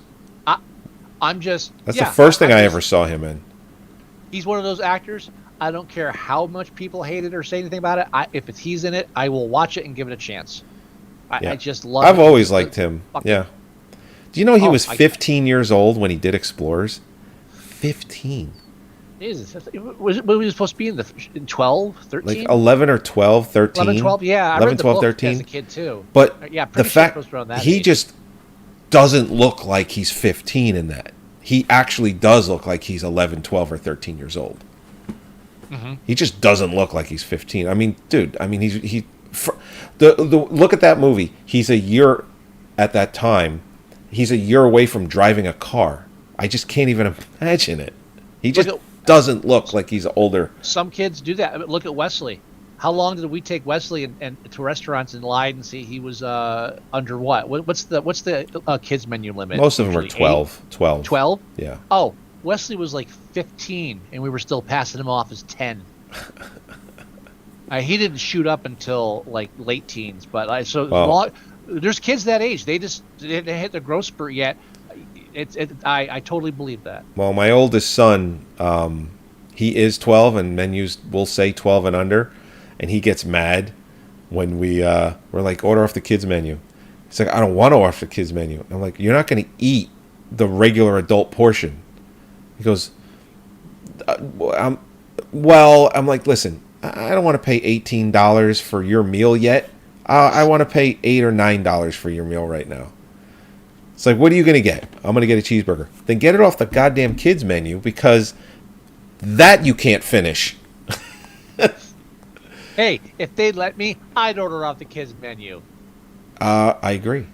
That's the first thing I ever saw him in. He's one of those actors. I don't care how much people hate it or say anything about it. If he's in it, I will watch it and give it a chance. I just love. I've always liked him. Yeah. Do you know he was I- 15 years old when he did Explorers? 15. Jesus, was he supposed to be in 12, 13? Like 11 or 12, 13. 11, 12, yeah. I 11, read the 12, book 13. as a kid too. But yeah, the pretty fact sure it was around that he age. just doesn't look like he's 15 in that. He actually does look like he's 11, 12, or 13 years old. Mm-hmm. He just doesn't look like he's 15. I mean, dude, look at that movie. He's a year at that time. He's a year away from driving a car. I just can't even imagine it. He just doesn't look like he's older. Some kids do that. I mean, look at Wesley. How long did we take Wesley and to restaurants and lied and see he was under what? What's the kids menu limit? Most of them are Usually 12. 12. 12? Yeah. Oh, Wesley was like 15, and we were still passing him off as 10. He didn't shoot up until like late teens, but there's kids that age. They didn't hit their growth spurt yet. I totally believe that. Well, my oldest son, he is 12, and menus will say 12 and under, and he gets mad when we're like, order off the kids menu. He's like, I don't want to order off the kids menu. I'm like, you're not going to eat the regular adult portion. He goes, I'm like, listen, I don't want to pay $18 for your meal yet. I want to pay $8 or $9 for your meal right now. It's like, what are you going to get? I'm going to get a cheeseburger. Then get it off the goddamn kids menu, because that you can't finish. Hey, if they'd let me, I'd order off the kids menu. I agree.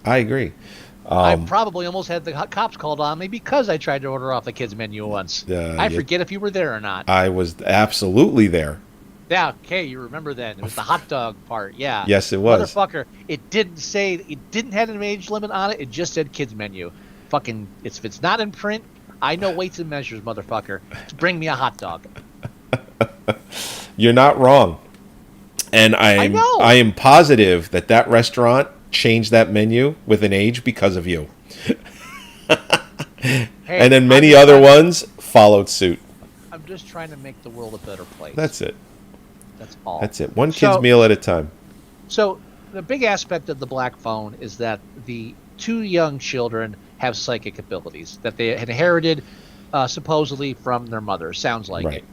I probably almost had the cops called on me because I tried to order off the kids menu once. I forget if you were there or not. I was absolutely there. Yeah, okay, you remember then. It was the hot dog part, yeah. Yes, it was. Motherfucker, it didn't have an age limit on it. It just said kids menu. Fucking, if it's not in print, I know weights and measures, motherfucker. Bring me a hot dog. You're not wrong. And I know. I am positive that restaurant changed that menu with an age because of you. Hey, and then many other ones followed suit. I'm just trying to make the world a better place. That's it. That's all. That's it. One kid's meal at a time. So the big aspect of the black phone is that the two young children have psychic abilities that they had inherited supposedly from their mother. Sounds like Right. it,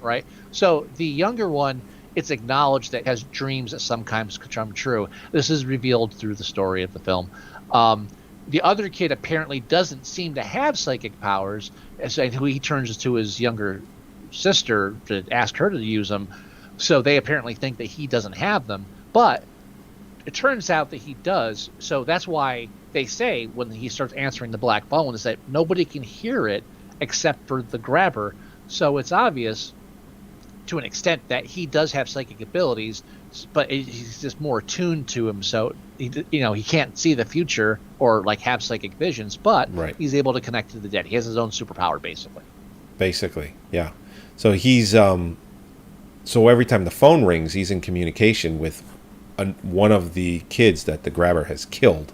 right? So the younger one, it's acknowledged that has dreams that sometimes come true. This is revealed through the story of the film. The other kid apparently doesn't seem to have psychic powers, and who he turns to his younger sister to ask her to use them. So they apparently think that he doesn't have them, but it turns out that he does. So that's why they say when he starts answering the black phone is that nobody can hear it except for the grabber. So it's obvious to an extent that he does have psychic abilities, but he's just more attuned to him. So he can't see the future or like have psychic visions, but Right. he's able to connect to the dead. He has his own superpower, basically. Basically, yeah. So he's so every time the phone rings, he's in communication with one of the kids that the grabber has killed.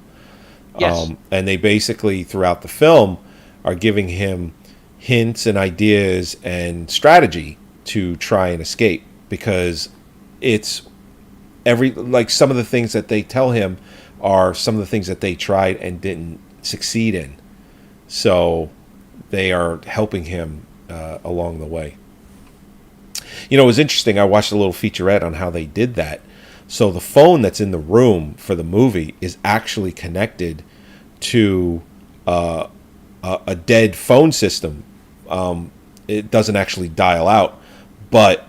Yes. And they basically throughout the film are giving him hints and ideas and strategy to try and escape, because it's some of the things that they tell him are some of the things that they tried and didn't succeed in. So they are helping him along the way. It was interesting. I watched a little featurette on how they did that. So the phone that's in the room for the movie is actually connected to a dead phone system. It doesn't actually dial out, but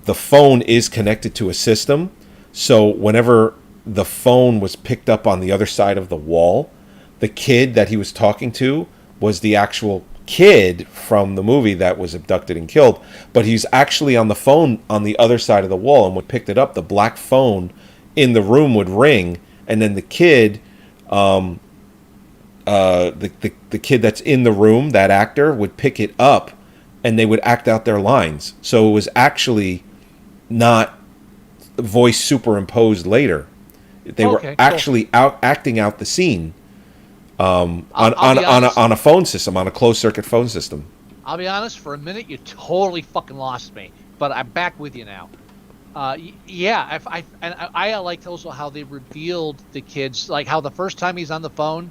the phone is connected to a system. So whenever the phone was picked up on the other side of the wall, the kid that he was talking to was the actual kid from the movie that was abducted and killed, but he's actually on the phone on the other side of the wall, and when picked it up, the black phone in the room would ring, and then the kid the kid that's in the room, that actor, would pick it up and they would act out their lines. So it was actually not voice superimposed later. They were actually acting out the scene on a phone system, on a closed circuit phone system. I'll be honest, for a minute you totally fucking lost me, but I'm back with you now. I liked also how they revealed the kids, like how the first time he's on the phone,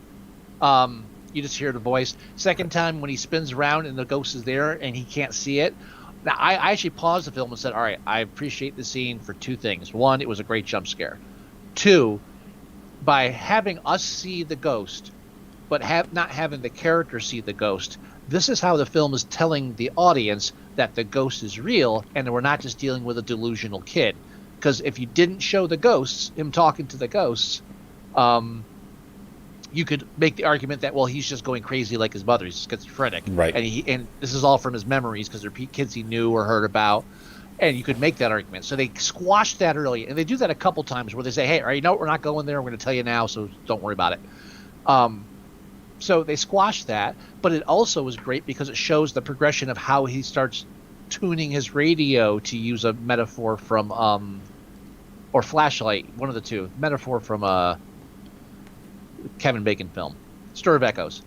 you just hear the voice. Second time when he spins around and the ghost is there and he can't see it. Now I actually paused the film and said, all right, I appreciate the scene for two things. One, it was a great jump scare. Two, by having us see the ghost, but not having the character see the ghost, this is how the film is telling the audience that the ghost is real and we're not just dealing with a delusional kid. Because if you didn't show the ghosts, him talking to the ghosts, you could make the argument that, well, he's just going crazy like his mother. He's schizophrenic. Right. And this is all from his memories because they're kids he knew or heard about. And you could make that argument. So they squashed that early. And they do that a couple times where they say, hey, all right, you know what? We're not going there. We're going to tell you now, so don't worry about it. So they squashed that. But it also was great because it shows the progression of how he starts tuning his radio, to use a metaphor from or flashlight, one of the two. Metaphor from Kevin Bacon film, Stir of Echoes.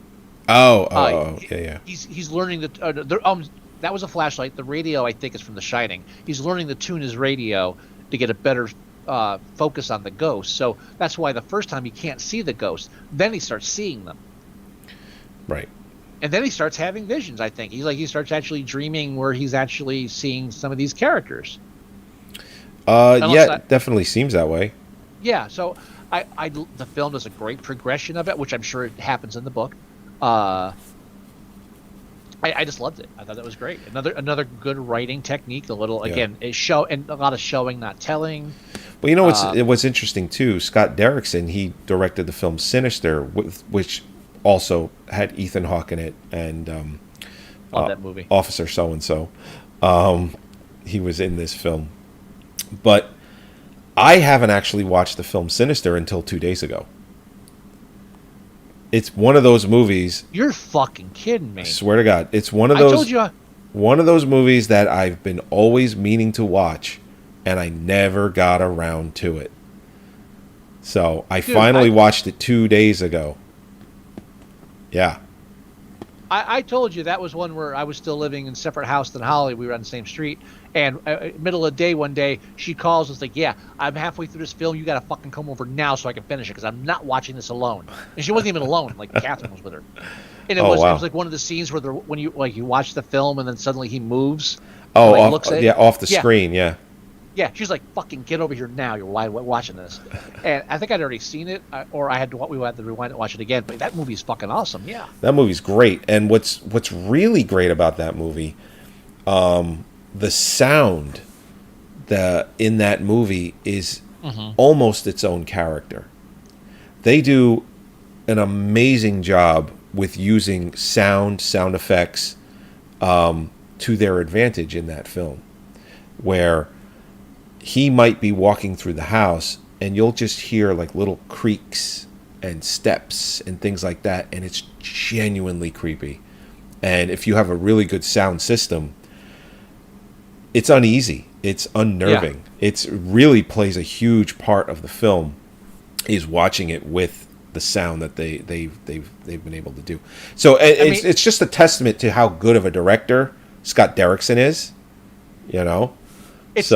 Yeah. He's learning that was a flashlight. The radio, I think, is from The Shining. He's learning to tune his radio to get a better focus on the ghost. So that's why the first time he can't see the ghost. Then he starts seeing them. Right. And then he starts having visions, I think. He starts actually dreaming where he's actually seeing some of these characters. It definitely seems that way. Yeah, so the film does a great progression of it, which I'm sure it happens in the book. I just loved it. I thought that was great. Another good writing technique. A little again, a lot of showing, not telling. Well, you know what's interesting too. Scott Derrickson, he directed the film Sinister, which also had Ethan Hawke in it, and love that movie. Officer So and So. He was in this film, but I haven't actually watched the film Sinister until 2 days ago. It's one of those movies. You're fucking kidding me. I swear to God, it's one of those. I told you. One of those movies that I've been always meaning to watch, and I never got around to it. So I finally watched it 2 days ago. Yeah. I told you that was one where I was still living in a separate house than Holly. We were on the same street. And middle of the day one day, she calls and is like, yeah, I'm halfway through this film. You got to fucking come over now so I can finish it because I'm not watching this alone. And she wasn't even alone. Like, Catherine was with her. And it Oh, was wow. it was like one of the scenes where when you watch the film and then suddenly he moves. Oh, like, off, looks at off the screen, yeah. Yeah, she's like, "Fucking get over here now! You're watching this." And I think I'd already seen it, or we had to rewind it and watch it again. But that movie's fucking awesome. Yeah. That movie's great. And what's really great about that movie, the sound in that movie is almost its own character. They do an amazing job with using sound effects to their advantage in that film, where he might be walking through the house and you'll just hear like little creaks and steps and things like that, and it's genuinely creepy. And if you have a really good sound system, it's uneasy, it's unnerving. It really plays a huge part of the film, is watching it with the sound that they've been able to do. So it's just a testament to how good of a director Scott Derrickson is, you know. It's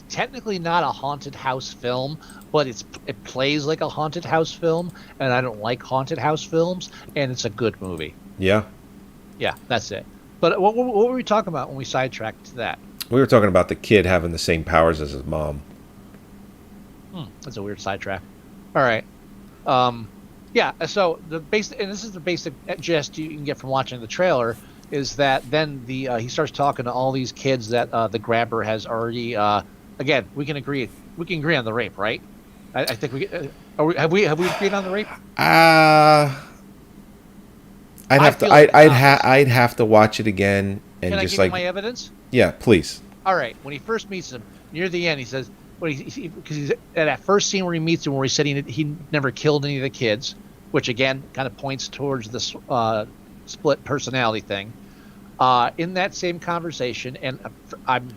technically not a haunted house film, but it plays like a haunted house film, and I don't like haunted house films, and it's a good movie. Yeah. Yeah, that's it. But what were we talking about when we sidetracked to that? We were talking about the kid having the same powers as his mom. That's a weird sidetrack. All right. Yeah. So the basic, and this is the basic gist you can get from watching the trailer, is that then he starts talking to all these kids that the grabber has already. Again, we can agree on the rape, right? I think have we agreed on the rape? I'd have to watch it again and Can just I give you my evidence? Yeah, please. All right. When he first meets him near the end, he says, because he's at that first scene where he meets him, where he said he never killed any of the kids, which again kind of points towards this split personality thing. In that same conversation, and I'm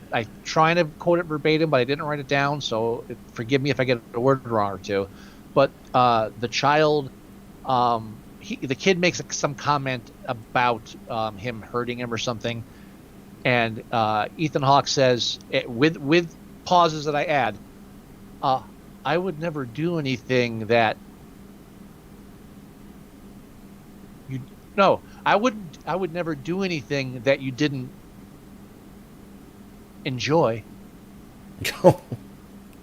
trying to quote it verbatim, but I didn't write it down, so forgive me if I get a word wrong or two. But the child, the kid makes some comment about him hurting him or something, and Ethan Hawke says, with pauses that I add, I would never do anything that you no. I would never do anything that you didn't enjoy.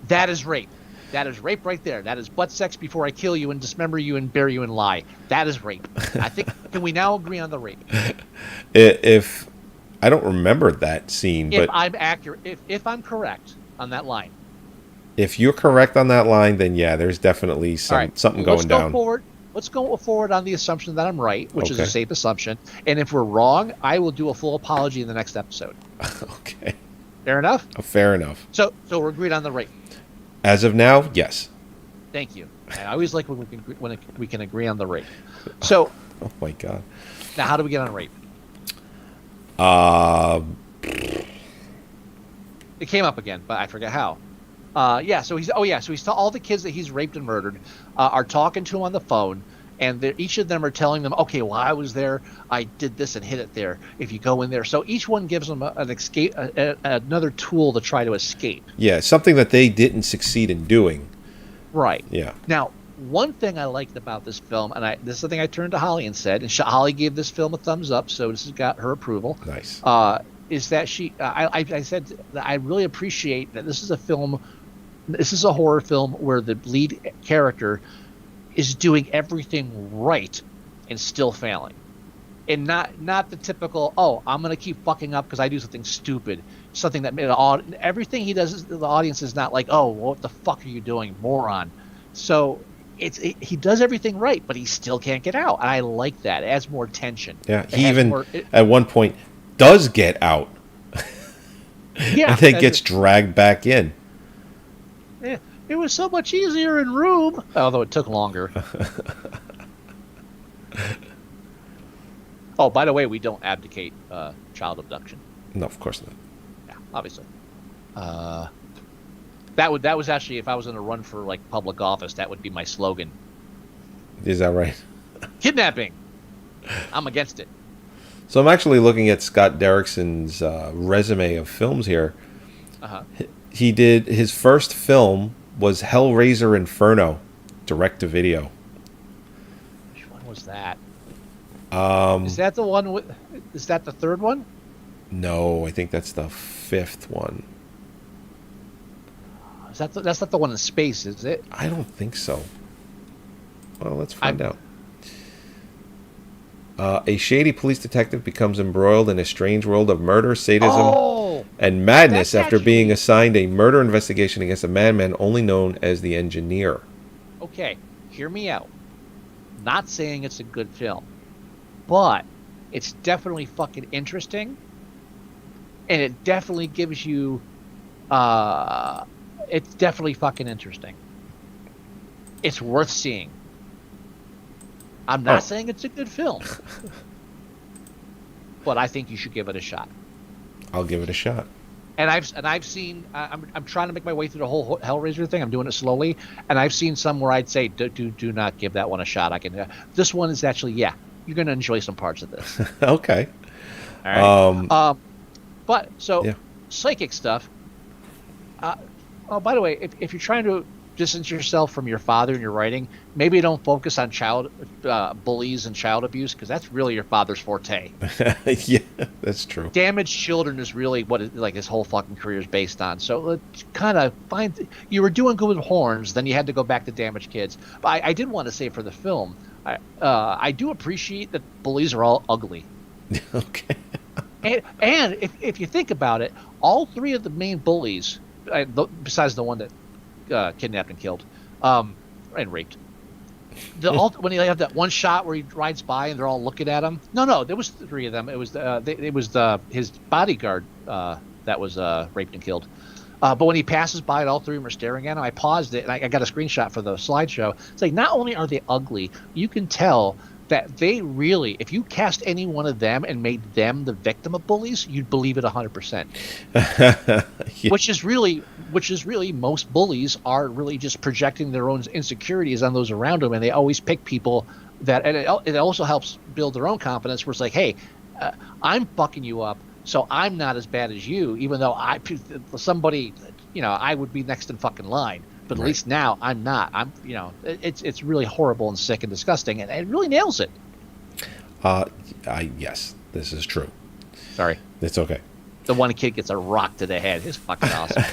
That is rape. That is rape right there. That is butt sex before I kill you and dismember you and bury you and lie. That is rape. I think, can we now agree on the rape? If I don't remember that scene, but I'm accurate, if I'm correct on that line. If you're correct on that line, then yeah, there's definitely something going down. Let's go forward on the assumption that I'm right, which is a safe assumption. And if we're wrong, I will do a full apology in the next episode. Okay. Fair enough? Fair enough. So we're agreed on the rape. As of now, yes. Thank you. I always like when we can agree on the rape. So. Oh my God. Now, how do we get on rape? It came up again, but I forget how. So he's all the kids that he's raped and murdered are talking to him on the phone, and each of them are telling them, okay, well, I was there, I did this and hid it there. If you go in there, so each one gives them an escape, another tool to try to escape. Yeah, something that they didn't succeed in doing. Right. Yeah. Now, one thing I liked about this film, and this is the thing I turned to Holly and said, and Holly gave this film a thumbs up, so this has got her approval. Nice. Is that I said that I really appreciate that this is a film. This is a horror film where the lead character is doing everything right and still failing, and not the typical, oh, I'm gonna keep fucking up because I do something stupid, something that made everything he does. The audience is not like, oh, what the fuck are you doing, moron? So he does everything right, but he still can't get out, and I like that. It adds more tension. Yeah, he even at one point does get out. Yeah, and then gets dragged back in. Yeah, it was so much easier in Room, although it took longer. Oh, by the way, we don't abdicate child abduction. No, of course not. Yeah, obviously. That was actually, if I was going to run for like public office, that would be my slogan. Is that right? Kidnapping. I'm against it. So I'm actually looking at Scott Derrickson's resume of films here. Uh-huh. He did, his first film was Hellraiser Inferno, direct to video. Which one was that? Is that the one with? Is that the third one? No, I think that's the fifth one. Is that that's not the one in space, is it? I don't think so. Well, let's find out. A shady police detective becomes embroiled in a strange world of murder, sadism, and madness that's after actually- being assigned a murder investigation against a madman only known as the Engineer. Okay, hear me out. Not saying it's a good film, but it's definitely fucking interesting, and it definitely gives you. It's definitely fucking interesting. It's worth seeing. I'm not saying it's a good film, but I think you should give it a shot. I'll give it a shot. And I've seen. I'm trying to make my way through the whole Hellraiser thing. I'm doing it slowly, and I've seen some where I'd say do not give that one a shot. I can. This one is actually you're going to enjoy some parts of this. Okay. All right. But so Yeah. psychic stuff. Oh, by the way, if you're trying to distance yourself from your father in your writing, maybe don't focus on child bullies and child abuse, because that's really your father's forte. Yeah, that's true. Damaged children is really what his whole fucking career is based on. So let's kind of find you were doing good with horns, then you had to go back to damaged kids. But I did want to say for the film, I do appreciate that bullies are all ugly. Okay. And if you think about it, all three of the main bullies, besides the one that kidnapped and killed, and raped, when they have that one shot where he rides by and they're all looking at him. No, there was three of them. It was his bodyguard that was raped and killed. But when he passes by and all three of them are staring at him, I paused it and I got a screenshot for the slideshow. It's like, not only are they ugly, you can tell that they really, if you cast any one of them and made them the victim of bullies, you'd believe it 100%. Yeah. Which is really most bullies are really just projecting their own insecurities on those around them, and they always pick people that, and it also helps build their own confidence, where it's like, hey, I'm fucking you up, so I'm not as bad as you, even though somebody, I would be next in fucking line. But at least now I'm not. It's really horrible and sick and disgusting, and it really nails it. Yes, this is true. Sorry. It's okay. The one kid gets a rock to the head. It's fucking awesome.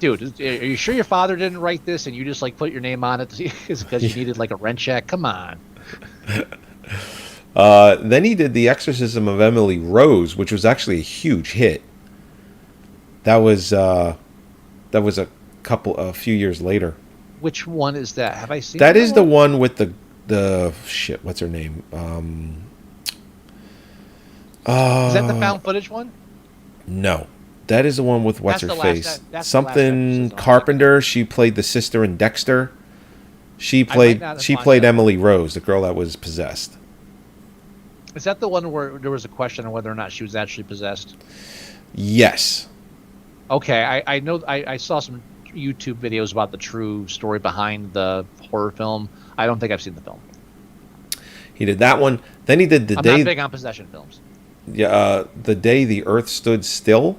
Dude, are you sure your father didn't write this and you just put your name on it because you needed a rent check? Come on. Then he did The Exorcism of Emily Rose, which was actually a huge hit. That was a few years later. Which one is that? Have I seen that? Is the one with the shit? What's her name? Is that the found footage one? No, that is the one with what's That's her the last- face? that's the Something last Carpenter. She played the sister in Dexter. She played not have watched that. Emily Rose, the girl that was possessed. Is that the one where there was a question on whether or not she was actually possessed? Yes. Okay, I know. I saw some YouTube videos about the true story behind the horror film. I don't think I've seen the film. He did that one. Then he did I'm not big on possession films. Yeah, The Day the Earth Stood Still.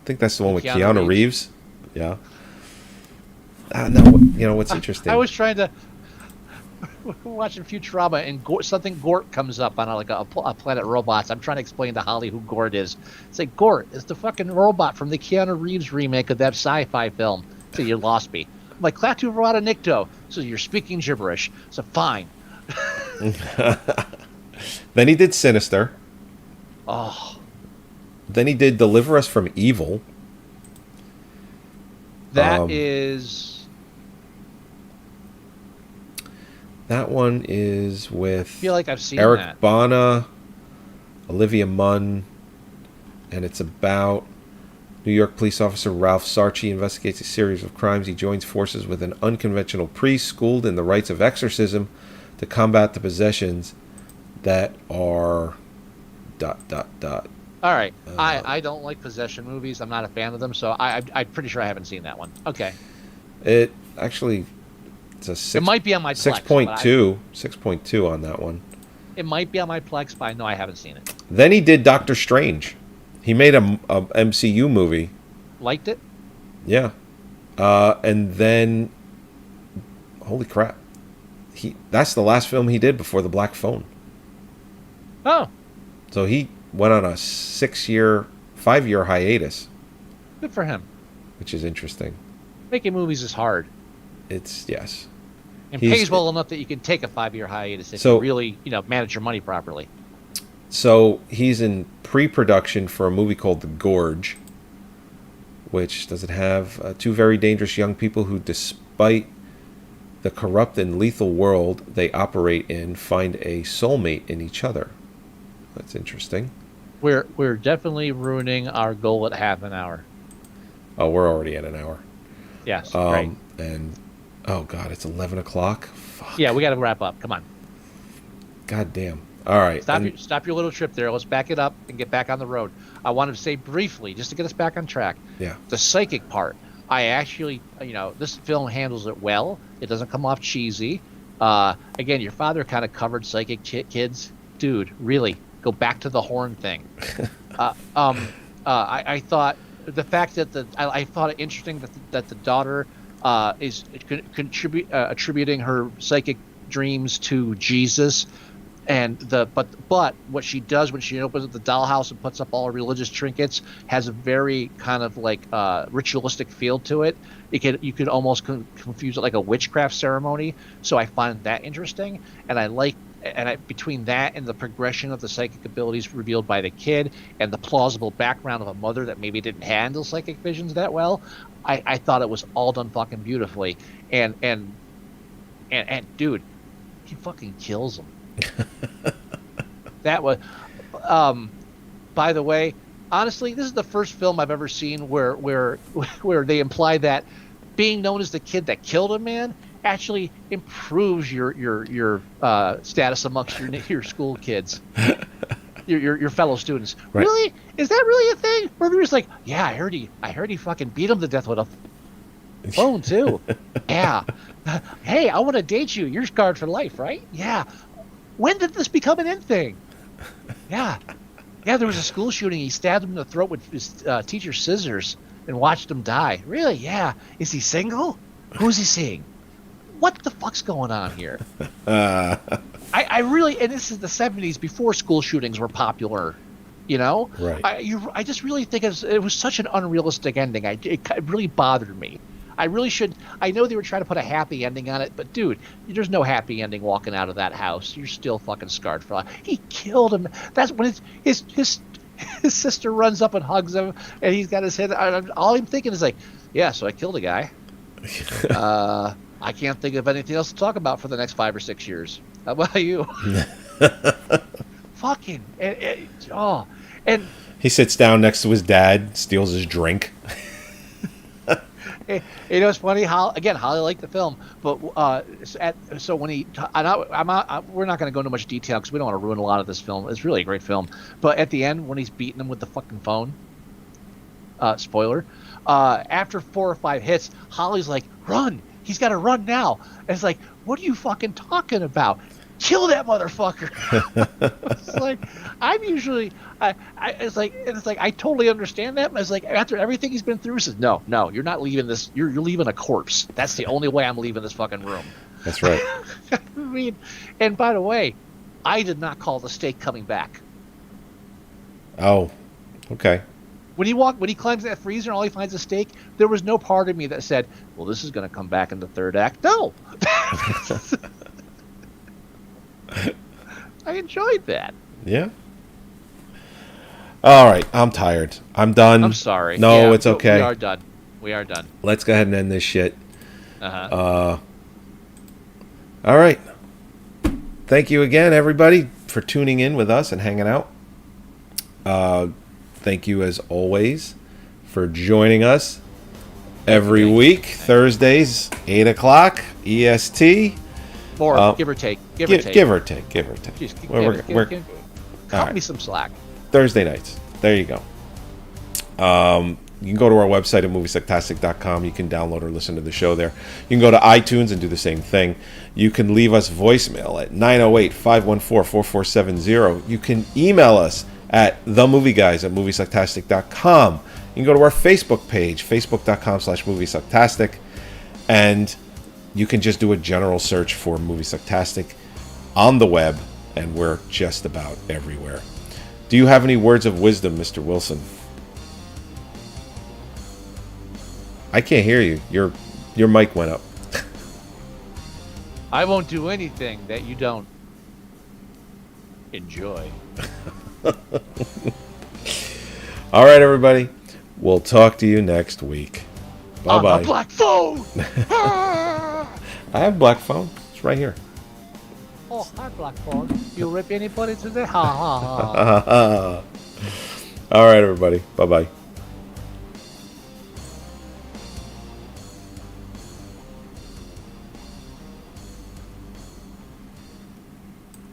I think that's the one with Keanu Reeves. Yeah. No, what's interesting? I was trying to watching Futurama, and something Gort comes up on a Planet Robots. I'm trying to explain to Holly who Gort is. It's like, Gort is the fucking robot from the Keanu Reeves remake of that sci-fi film. So you lost me. I'm like, Klaatu Verata Nikto. So you're speaking gibberish. So fine. Then he did Sinister. Oh. Then he did Deliver Us from Evil. That is... That one is with I feel like I've seen Eric that. Bana, Olivia Munn, and it's about New York police officer Ralph Sarchi investigates a series of crimes. He joins forces with an unconventional priest schooled in the rites of exorcism to combat the possessions that are... All right. I don't like possession movies. I'm not a fan of them, so I'm pretty sure I haven't seen that one. Okay. It actually... It's a 6, it might be on my Plex. 6.2 on that one. It might be on my Plex, but I know I haven't seen it. Then he did Doctor Strange. He made a MCU movie. Liked it? Yeah. And then, holy crap, that's the last film he did before The Black Phone. Oh, So he went on a 5-year hiatus, good for him. which is interesting. Making movies is hard. It's, yes. And He's- pays well enough that you can take a 5-year hiatus if So- you really, manage your money properly. So he's in pre-production for a movie called The Gorge, which does it have two very dangerous young people who, despite the corrupt and lethal world they operate in, find a soulmate in each other. That's interesting. We're definitely ruining our goal at half an hour. Oh, we're already at an hour. Yes, right. And oh god, it's 11 o'clock. Fuck. Yeah, we got to wrap up. Come on, God damn. All right. stop your little trip there. Let's back it up and get back on the road. I wanted to say briefly, just to get us back on track. Yeah. The psychic part. I actually, this film handles it well. It doesn't come off cheesy. Again, your father kind of covered psychic kids. Dude, really, go back to the horn thing. I thought the fact that I thought it interesting that the daughter is attributing her psychic dreams to Jesus. And but what she does when she opens up the dollhouse and puts up all her religious trinkets has a very kind of like ritualistic feel to it. You could almost confuse it like a witchcraft ceremony. So I find that interesting, and between that and the progression of the psychic abilities revealed by the kid and the plausible background of a mother that maybe didn't handle psychic visions that well, I thought it was all done fucking beautifully. And dude, he fucking kills him. That was by the way, honestly, this is the first film I've ever seen where they imply that being known as the kid that killed a man actually improves your status amongst your school kids, your fellow students. Right. Really? Is that really a thing? Where they're just like, yeah, I heard he fucking beat him to death with a phone too. Yeah. Hey, I want to date you. You're scarred for life, right? Yeah. When did this become an in thing? Yeah. Yeah, there was a school shooting. He stabbed him in the throat with his teacher's scissors and watched him die. Really? Yeah. Is he single? Who's he seeing? What the fuck's going on here? I really, and this is the 70s before school shootings were popular, Right. I just really think it was such an unrealistic ending. It really bothered me. I know they were trying to put a happy ending on it, but dude, there's no happy ending walking out of that house. You're still fucking scarred for life. He killed him. That's when his sister runs up and hugs him, and he's got his head. All I'm thinking is like, yeah, so I killed a guy. I can't think of anything else to talk about for the next 5 or 6 years. How about you? Fucking and He sits down next to his dad, steals his drink. It's funny how Holly liked the film, but so when we're not going to go into much detail because we don't want to ruin a lot of this film. It's really a great film, but at the end when he's beating him with the fucking phone, spoiler, after 4 or 5 hits, Holly's like, "Run! He's got to run now!" And it's like, "What are you fucking talking about? Kill that motherfucker!" It's like it's like I totally understand that. But it's like after everything he's been through, he says, "No, you're not leaving this. You're leaving a corpse. That's the only way I'm leaving this fucking room." That's right. I mean, and by the way, I did not call the steak coming back. Oh, okay. When he climbs that freezer and all he finds is steak, there was no part of me that said, "Well, this is going to come back in the third act." No. I enjoyed that. Yeah. All right, I'm tired. I'm done. I'm sorry. No, Yeah, it's okay. We are done. Let's go ahead and end this shit. Uh-huh. All right. Thank you again, everybody, for tuning in with us and hanging out. Thank you, as always, for joining us every week, Thursdays, 8 o'clock, EST. Or give or take. Give or take. Jeez, cut me some slack. Thursday nights. There you go. You can go to our website at Moviesucktastic.com. You can download or listen to the show there. You can go to iTunes and do the same thing. You can leave us voicemail at 908-514-4470. You can email us at themovieguys@Moviesucktastic.com. You can go to our Facebook page, facebook.com/Moviesucktastic. And you can just do a general search for Moviesucktastic on the web, and we're just about everywhere. Do you have any words of wisdom, Mr. Wilson? I can't hear you. Your mic went up. I won't do anything that you don't enjoy. All right, everybody. We'll talk to you next week. Bye-bye. On the black phone! I have black phone. It's right here. Oh, hi, black phone. You rip anybody today? Ha ha ha. All right, everybody. Bye-bye.